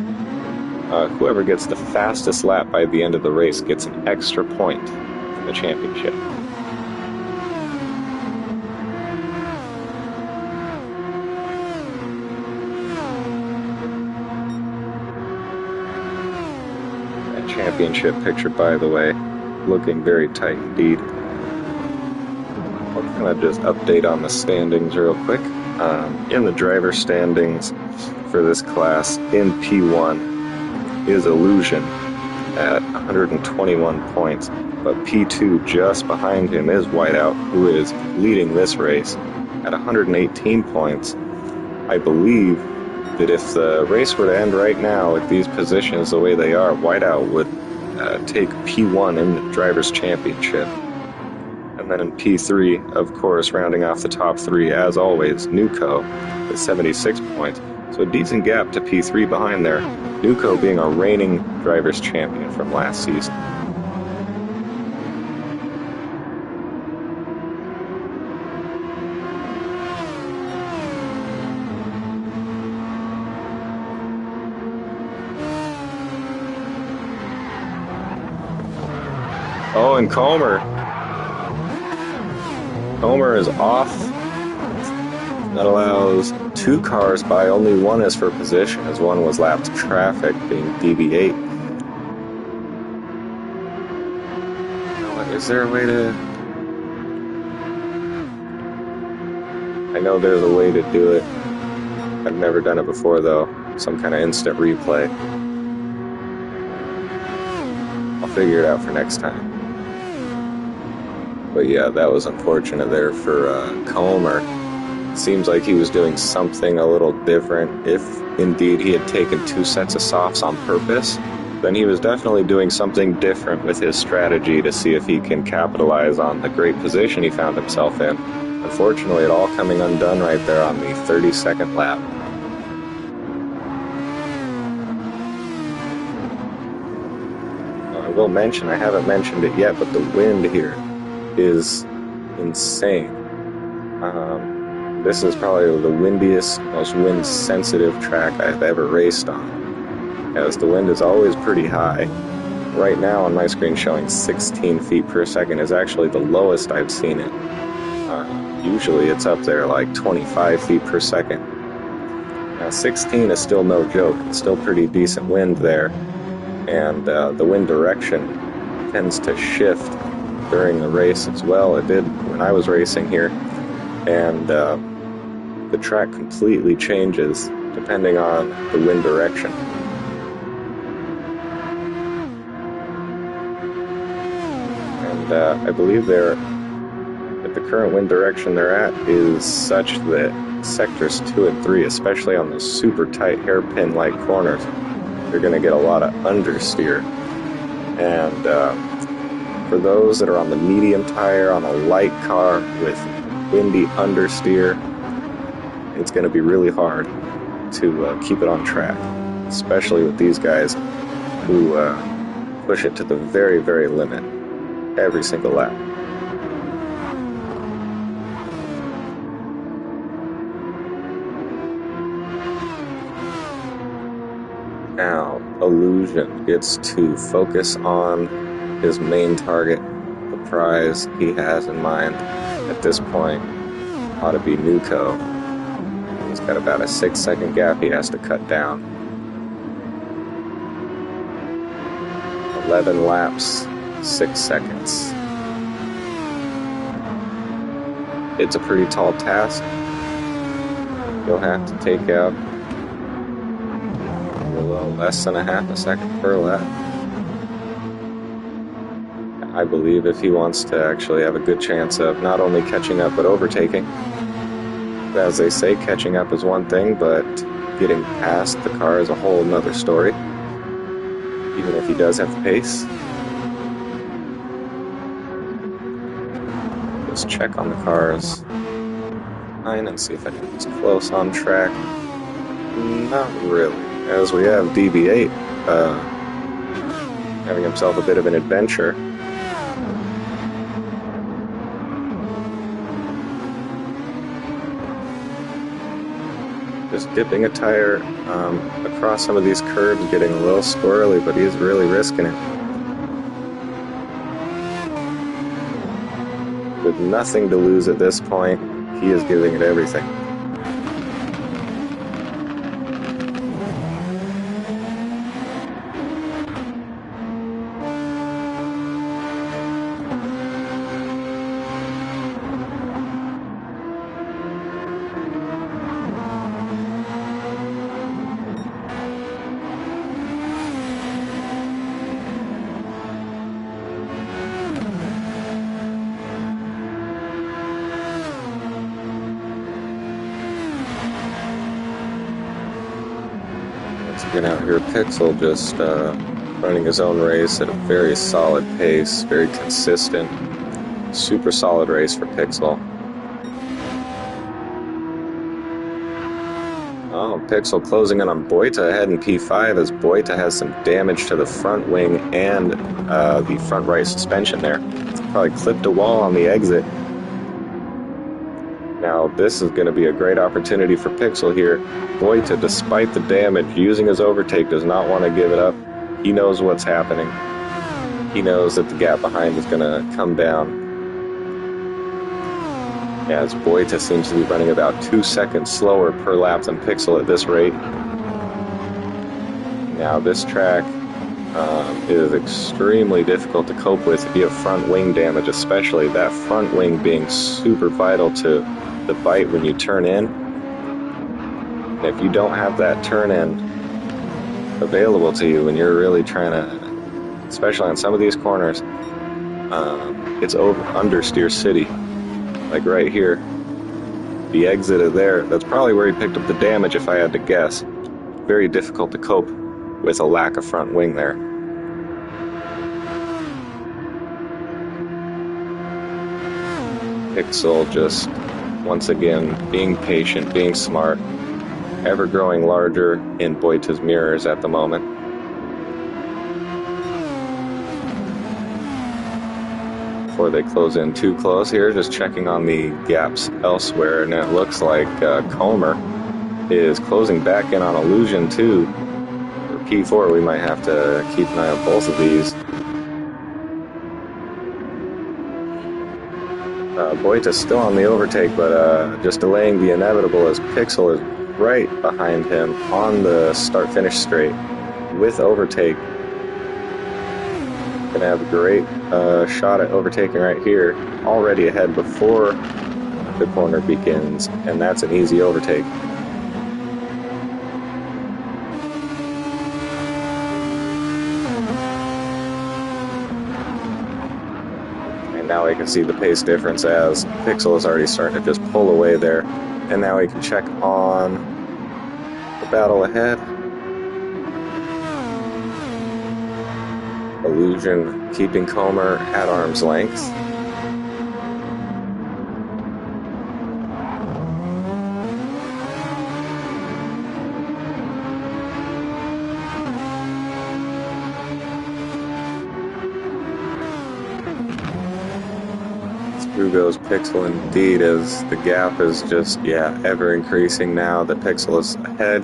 [SPEAKER 1] whoever gets the fastest lap by the end of the race gets an extra point in the championship. That championship picture, by the way, looking very tight indeed. I'll kind of just update on the standings real quick. In the driver standings for this class, in P1 is Illusion at 121 points, but P2 just behind him is Whiteout, who is leading this race at 118 points. I believe that if the race were to end right now with these positions the way they are, Whiteout would take P1 in the Drivers' Championship. And then in P3, of course, rounding off the top 3, as always, Nuco with 76 points. So a decent gap to P3 behind there. Nuco being a reigning Drivers' Champion from last season. Oh, and Comer is off. That allows 2 cars by, only one is for position, as one was lapped traffic, being DB8. Is there a way to... I know there's a way to do it. I've never done it before, though. Some kind of instant replay. I'll figure it out for next time. But yeah, that was unfortunate there for Comer. Seems like he was doing something a little different. If indeed he had taken 2 sets of softs on purpose, then he was definitely doing something different with his strategy to see if he can capitalize on the great position he found himself in. Unfortunately, it all coming undone right there on the 32nd lap. I will mention, I haven't mentioned it yet, but the wind here is insane. This is probably the windiest, most wind-sensitive track I've ever raced on, as the wind is always pretty high. Right now on my screen showing 16 feet per second is actually the lowest I've seen it. Usually it's up there like 25 feet per second. Now 16 is still no joke, it's still pretty decent wind there, and the wind direction tends to shift during the race as well. It did when I was racing here, and the track completely changes depending on the wind direction. And I believe that the current wind direction they're at is such that sectors 2 and 3, especially on the super tight hairpin-like corners, you're going to get a lot of understeer. And for those that are on the medium tire, on a light car with windy understeer, it's going to be really hard to keep it on track, especially with these guys who push it to the very, very limit every single lap. Now, Illusion gets to focus on his main target, the prize he has in mind at this point ought to be Nuco. He's got about a 6-second gap he has to cut down. 11 laps, 6 seconds. It's a pretty tall task. You'll have to take out a little less than a half a second per lap. I believe if he wants to actually have a good chance of not only catching up but overtaking. As they say, catching up is one thing, but getting past the car is a whole nother story. Even if he does have the pace. Just check on the cars and see if anyone's close on track. Not really, as we have DB8 having himself a bit of an adventure. Just dipping a tire across some of these curves, getting a little squirrely, but he's really risking it. With nothing to lose at this point, he is giving it everything. Out here, Pixel just running his own race at a very solid pace, very consistent, super solid race for Pixel. Oh, Pixel closing in on Boita ahead in P5 as Boita has some damage to the front wing and the front right suspension there. Probably clipped a wall on the exit. Now this is going to be a great opportunity for Pixel here. Boita, despite the damage, using his overtake, does not want to give it up. He knows what's happening. He knows that the gap behind is going to come down. As Boita seems to be running about 2 seconds slower per lap than Pixel at this rate. Now this track is extremely difficult to cope with if you have front wing damage, especially that front wing being super vital to the bite when you turn in. And if you don't have that turn in available to you when you're really trying to, especially on some of these corners, it's understeer city. Like right here, the exit of there, that's probably where he picked up the damage if I had to guess. Very difficult to cope with a lack of front wing there. Pixel just, once again, being patient, being smart, ever growing larger in Boita's mirrors at the moment. Before they close in too close here, just checking on the gaps elsewhere, and it looks like Comer is closing back in on Illusion too. For P4, we might have to keep an eye on both of these. Boita's still on the overtake, but just delaying the inevitable as Pixel is right behind him on the start-finish straight with overtake. Gonna have a great shot at overtaking right here, already ahead before the corner begins, and that's an easy overtake. Now we can see the pace difference as Pixel is already starting to just pull away there. And now we can check on the battle ahead. Illusion keeping Comer at arm's length. Through goes Pixel indeed, as the gap is just, ever increasing now that Pixel is ahead.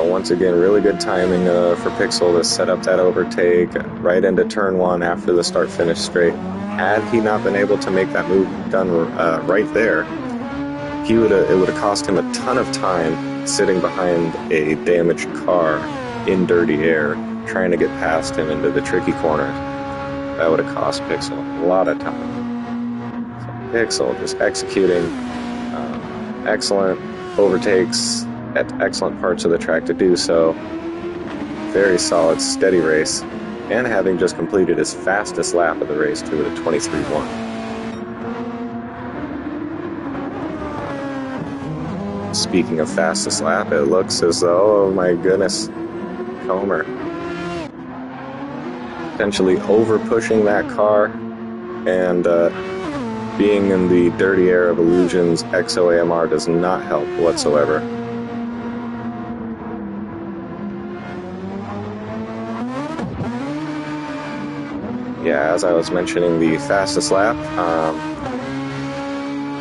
[SPEAKER 1] Once again, really good timing for Pixel to set up that overtake right into turn one after the start-finish straight. Had he not been able to make that move done right there, it would have cost him a ton of time sitting behind a damaged car in dirty air, trying to get past him into the tricky corners. That would have cost Pixel a lot of time. So Pixel just executing excellent overtakes at excellent parts of the track to do so. Very solid, steady race, and having just completed his fastest lap of the race too, at a 23.1. Speaking of fastest lap, it looks as though, oh my goodness, Comer potentially over pushing that car and being in the dirty air of Illusion's XOAMR does not help whatsoever. Yeah, as I was mentioning, the fastest lap,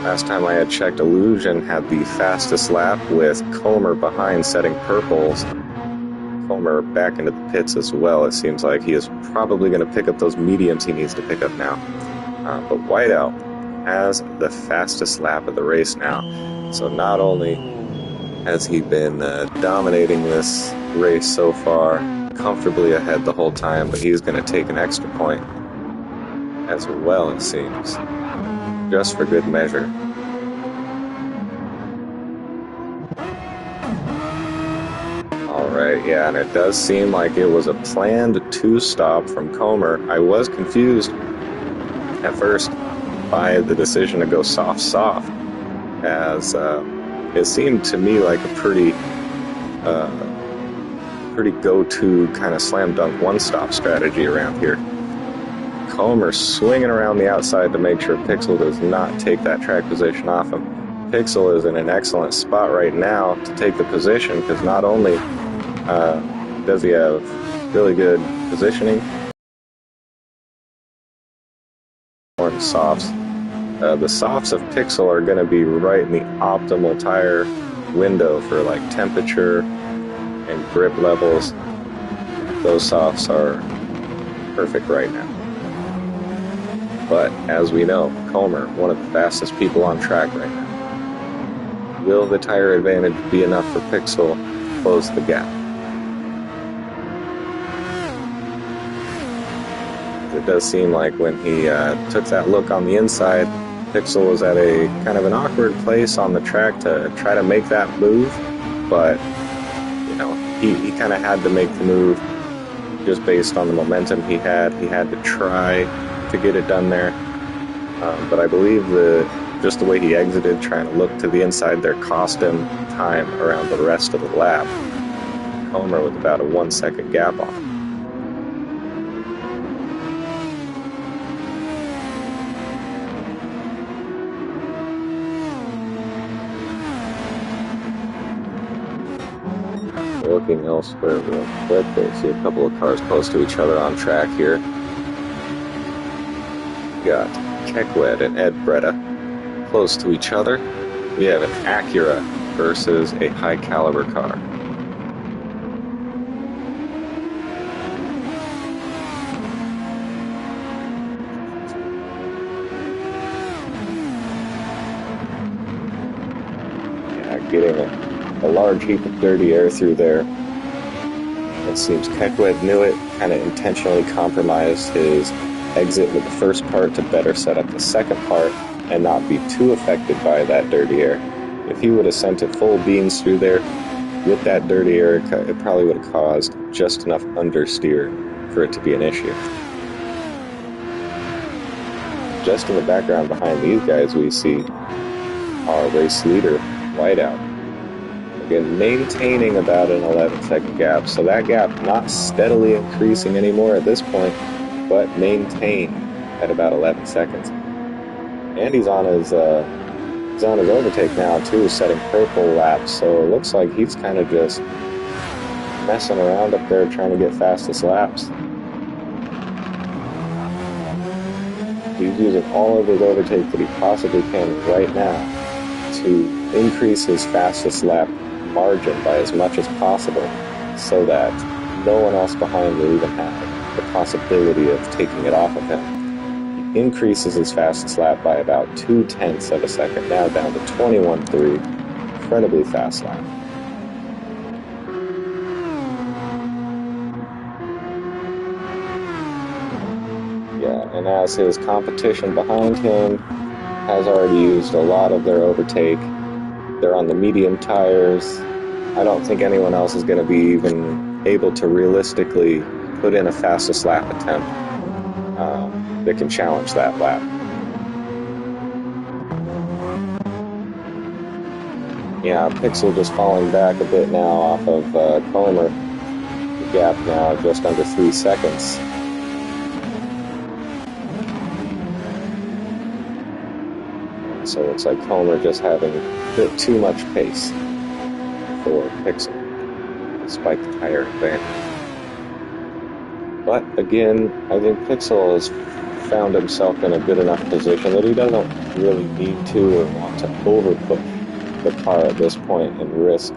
[SPEAKER 1] last time I had checked, Illusion had the fastest lap with Comer behind setting purples. Comer back into the pits as well. It seems like he is probably going to pick up those mediums he needs to pick up now. But Whiteout has the fastest lap of the race now. So not only has he been dominating this race so far, comfortably ahead the whole time, but he's going to take an extra point as well, it seems, just for good measure. Alright, yeah, and it does seem like it was a planned two-stop from Comer. I was confused at first by the decision to go soft, as it seemed to me like a pretty go-to kind of slam dunk one-stop strategy around here. Comer swinging around the outside to make sure Pixel does not take that track position off him. Pixel is in an excellent spot right now to take the position, because not only does he have really good positioning on softs, the softs of Pixel are going to be right in the optimal tire window for like temperature and grip levels. Those softs are perfect right now. But as we know, Comer, one of the fastest people on track right now. Will the tire advantage be enough for Pixel to close the gap? It does seem like when he took that look on the inside, Pixel was at a kind of an awkward place on the track to try to make that move, but you know, he kind of had to make the move just based on the momentum he had. He had to try to get it done there, but I believe just the way he exited, trying to look to the inside there, cost him time around the rest of the lap. Comer with about a 1 second gap on him. Looking elsewhere real quick, they see a couple of cars close to each other on track here. We got Kekwed and Ed Breda close to each other. We have an Acura versus a high caliber car. Yeah, getting a large heap of dirty air through there. It seems Kekwed knew it, kind of intentionally compromised his exit with the first part to better set up the second part and not be too affected by that dirty air. If he would have sent it full beans through there with that dirty air, it probably would have caused just enough understeer for it to be an issue. Just in the background behind these guys, we see our race leader, Whiteout. Again, maintaining about an 11-second gap, so that gap not steadily increasing anymore at this point, but maintained at about 11 seconds. And he's on his overtake now too, setting purple laps, so it looks like he's kind of just messing around up there trying to get fastest laps. He's using all of his overtake that he possibly can right now to increase his fastest lap margin by as much as possible, so that no one else behind will even have the possibility of taking it off of him. He increases his fastest lap by about 0.2 of a second, now down to 21.3. Incredibly fast lap. And as his competition behind him has already used a lot of their overtake, they're on the medium tires. I don't think anyone else is going to be even able to realistically put in a fastest lap attempt that can challenge that lap. Yeah, Pixel just falling back a bit now off of Comer. The gap now just under 3 seconds. So it looks like Comer just having a bit too much pace for Pixel, despite the tire advantage. But again, I think Pixel has found himself in a good enough position that he doesn't really need to or want to overpush the car at this point and risk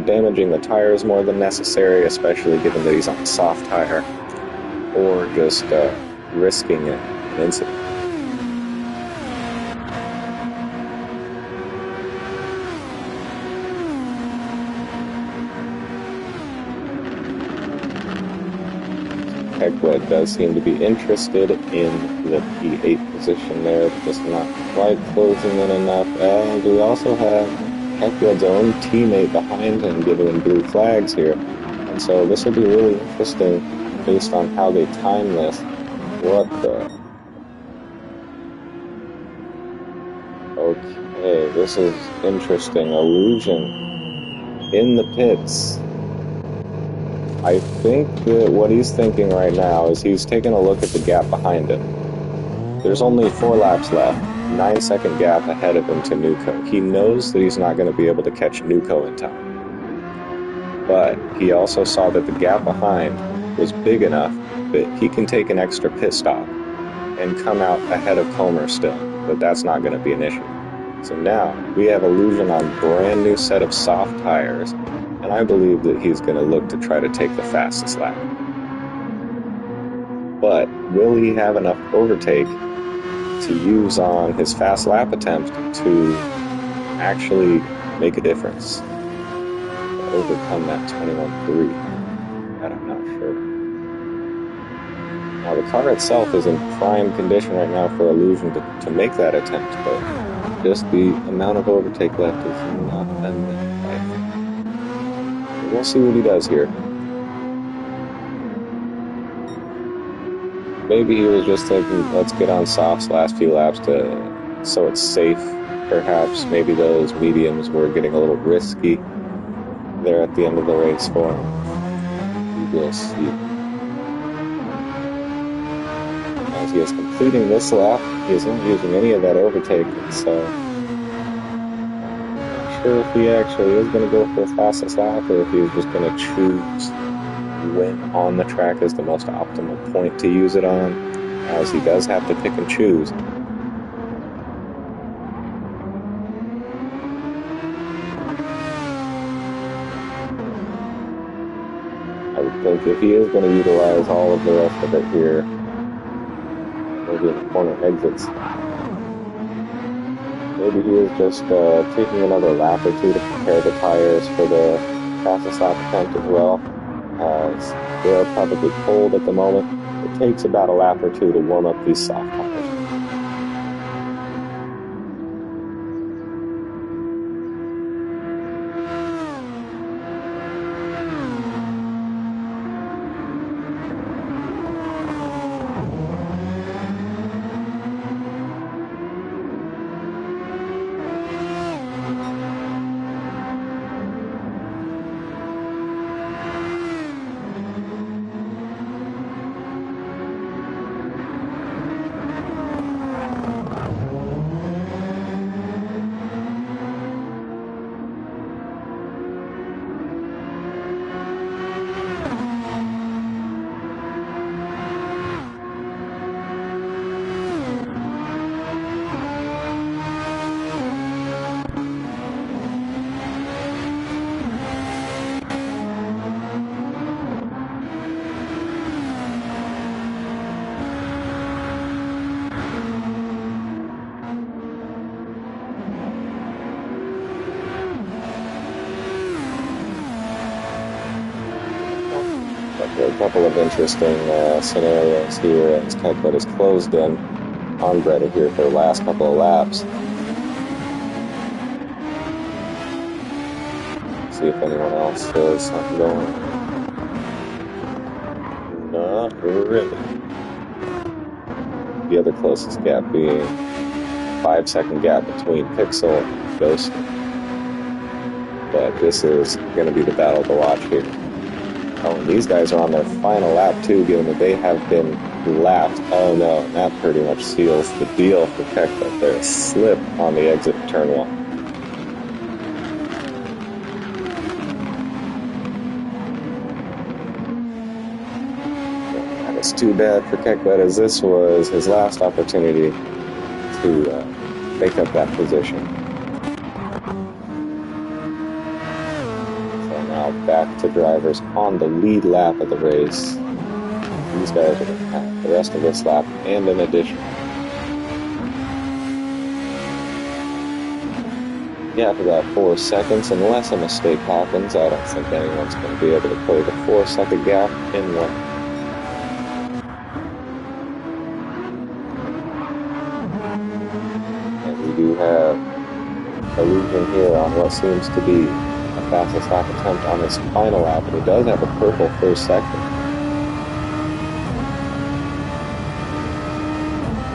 [SPEAKER 1] damaging the tires more than necessary, especially given that he's on soft tire, or just risking an incident. Heckwed does seem to be interested in the P8 position there, just not quite closing in enough. And we also have Heckwed's own teammate behind him giving him blue flags here. And so this will be really interesting based on how they time this. What the... Okay, this is interesting. Illusion in the pits. I think that what he's thinking right now is he's taking a look at the gap behind him. There's only 4 laps left, 9-second gap ahead of him to Nuco. He knows that he's not going to be able to catch Nuco in time. But he also saw that the gap behind was big enough that he can take an extra pit stop and come out ahead of Comer still, but that's not going to be an issue. So now we have Illusion on brand new set of soft tires, and I believe that he's going to look to try to take the fastest lap. But will he have enough overtake to use on his fast lap attempt to actually make a difference, to overcome that 21.3? That I'm not sure. Now the car itself is in prime condition right now for Illusion to make that attempt, but just the amount of overtake left is not enough, I think. We'll see what he does here. Maybe he was just thinking, let's get on softs last few laps so it's safe. Perhaps maybe those mediums were getting a little risky there at the end of the race for him. We will see. As he is completing this lap, he isn't using any of that overtake, so I'm not sure if he actually is going to go for the fastest lap or if he's just going to choose when on the track is the most optimal point to use it on, as he does have to pick and choose. I would think if he is going to utilize all of the rest of it here, maybe in the corner exits, maybe he is just taking another lap or two to prepare the tires for the fastest lap attempt as well, as they are probably cold at the moment. It takes about a lap or two to warm up these soft tires. couple of interesting scenarios here as Keklet is closed in on Breda here for the last couple of laps. See if anyone else has something going. Not really. The other closest gap being 5-second gap between Pixel and Ghost. But this is going to be the battle to watch here. Oh, and these guys are on their final lap too, given that they have been lapped. Oh no, and that pretty much seals the deal for Keklet. They're a slip on the exit of turn 1. And it's too bad for Keklet, as this was his last opportunity to make up that position. Back to drivers on the lead lap of the race. These guys are going to have the rest of this lap and in addition. Yeah, for about 4 seconds, unless a mistake happens, I don't think anyone's going to be able to play the 4-second gap in one. And we do have illusion here on what seems to be fastest lap attempt on this final lap, and he does have a purple first sector.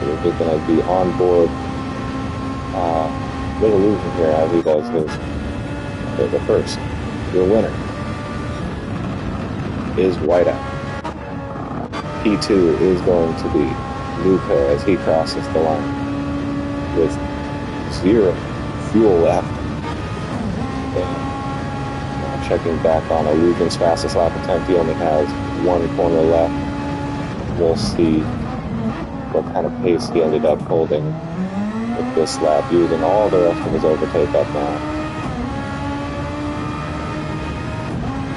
[SPEAKER 1] We're going to be on board with illusion here as he does the first. Your winner is Whiteout. P2 is going to be Luca as he crosses the line with 0 fuel left. Checking back on Illusion's fastest lap attempt, he only has 1 corner left. We'll see what kind of pace he ended up holding with this lap, using all the rest of his overtake up now.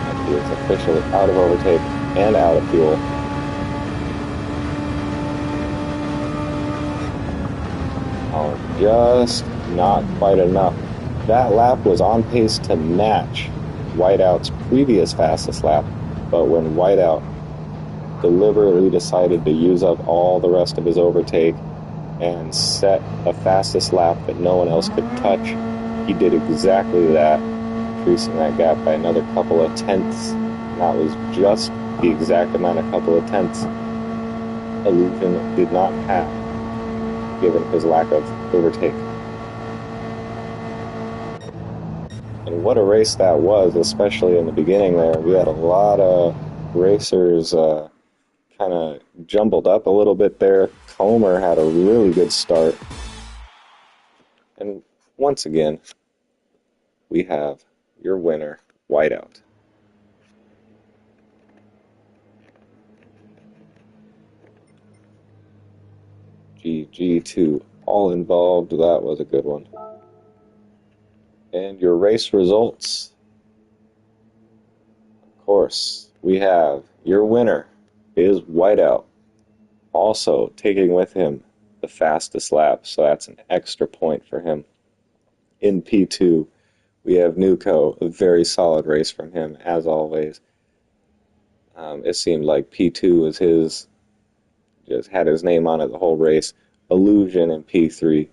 [SPEAKER 1] And he is officially out of overtake and out of fuel. Oh, just not quite enough. That lap was on pace to match Whiteout's previous fastest lap, but when Whiteout deliberately decided to use up all the rest of his overtake and set a fastest lap that no one else could touch, he did exactly that, increasing that gap by another couple of tenths. And that was just the exact amount of couple of tenths Illusion did not have, given his lack of overtake. And what a race that was, especially in the beginning there. We had a lot of racers kind of jumbled up a little bit there. Comer had a really good start. And once again, we have your winner, Whiteout. GG to all involved. That was a good one. And your race results. Of course, we have your winner is Whiteout. Also taking with him the fastest lap, so that's an extra point for him. In P2, we have Nuco, a very solid race from him, as always. It seemed like P2 was his, just had his name on it the whole race. Illusion in P3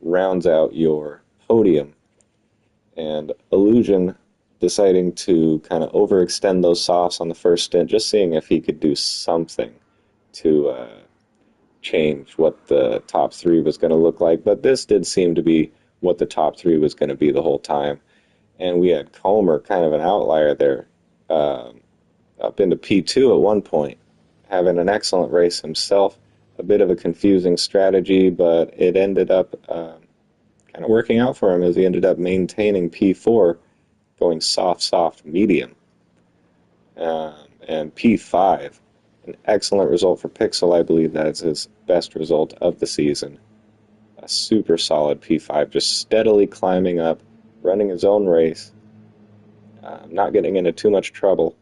[SPEAKER 1] rounds out your podium. And Illusion deciding to kind of overextend those softs on the first stint, just seeing if he could do something to change what the top 3 was going to look like. But this did seem to be what the top 3 was going to be the whole time. And we had Comer, kind of an outlier there, up into P2 at one point, having an excellent race himself. A bit of a confusing strategy, but it ended up kind of working out for him as he ended up maintaining P4, going soft, medium. And P5, an excellent result for Pixel. I believe that is his best result of the season. A super solid P5, just steadily climbing up, running his own race, not getting into too much trouble.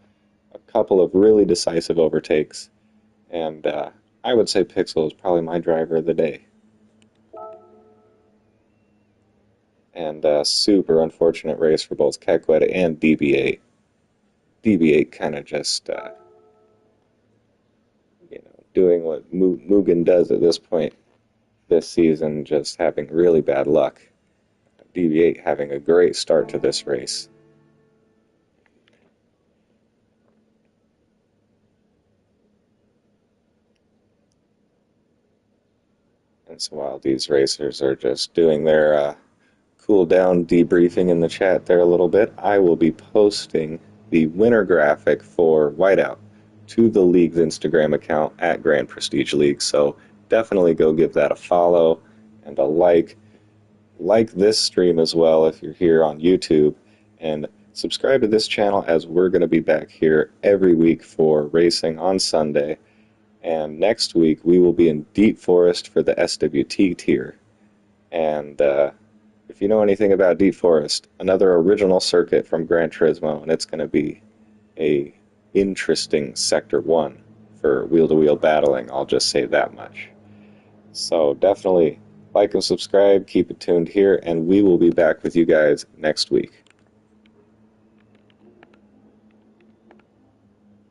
[SPEAKER 1] A couple of really decisive overtakes. And I would say Pixel is probably my driver of the day. And a super unfortunate race for both Keklet and DB8. DB8 kind of just doing what Mugen does at this point this season, just having really bad luck. DV8 having a great start to this race. And so while these racers are just doing their cool down debriefing in the chat there a little bit, I will be posting the winner graphic for Whiteout to the league's Instagram account at Grand Prestige League. So definitely go give that a follow and a like. Like this stream as well if you're here on YouTube, and subscribe to this channel, as we're going to be back here every week for racing on Sunday. And next week we will be in Deep Forest for the SWT tier. And if you know anything about Deep Forest, another original circuit from Gran Turismo, and it's going to be a interesting Sector 1 for wheel-to-wheel battling, I'll just say that much. So definitely like and subscribe, keep it tuned here, and we will be back with you guys next week.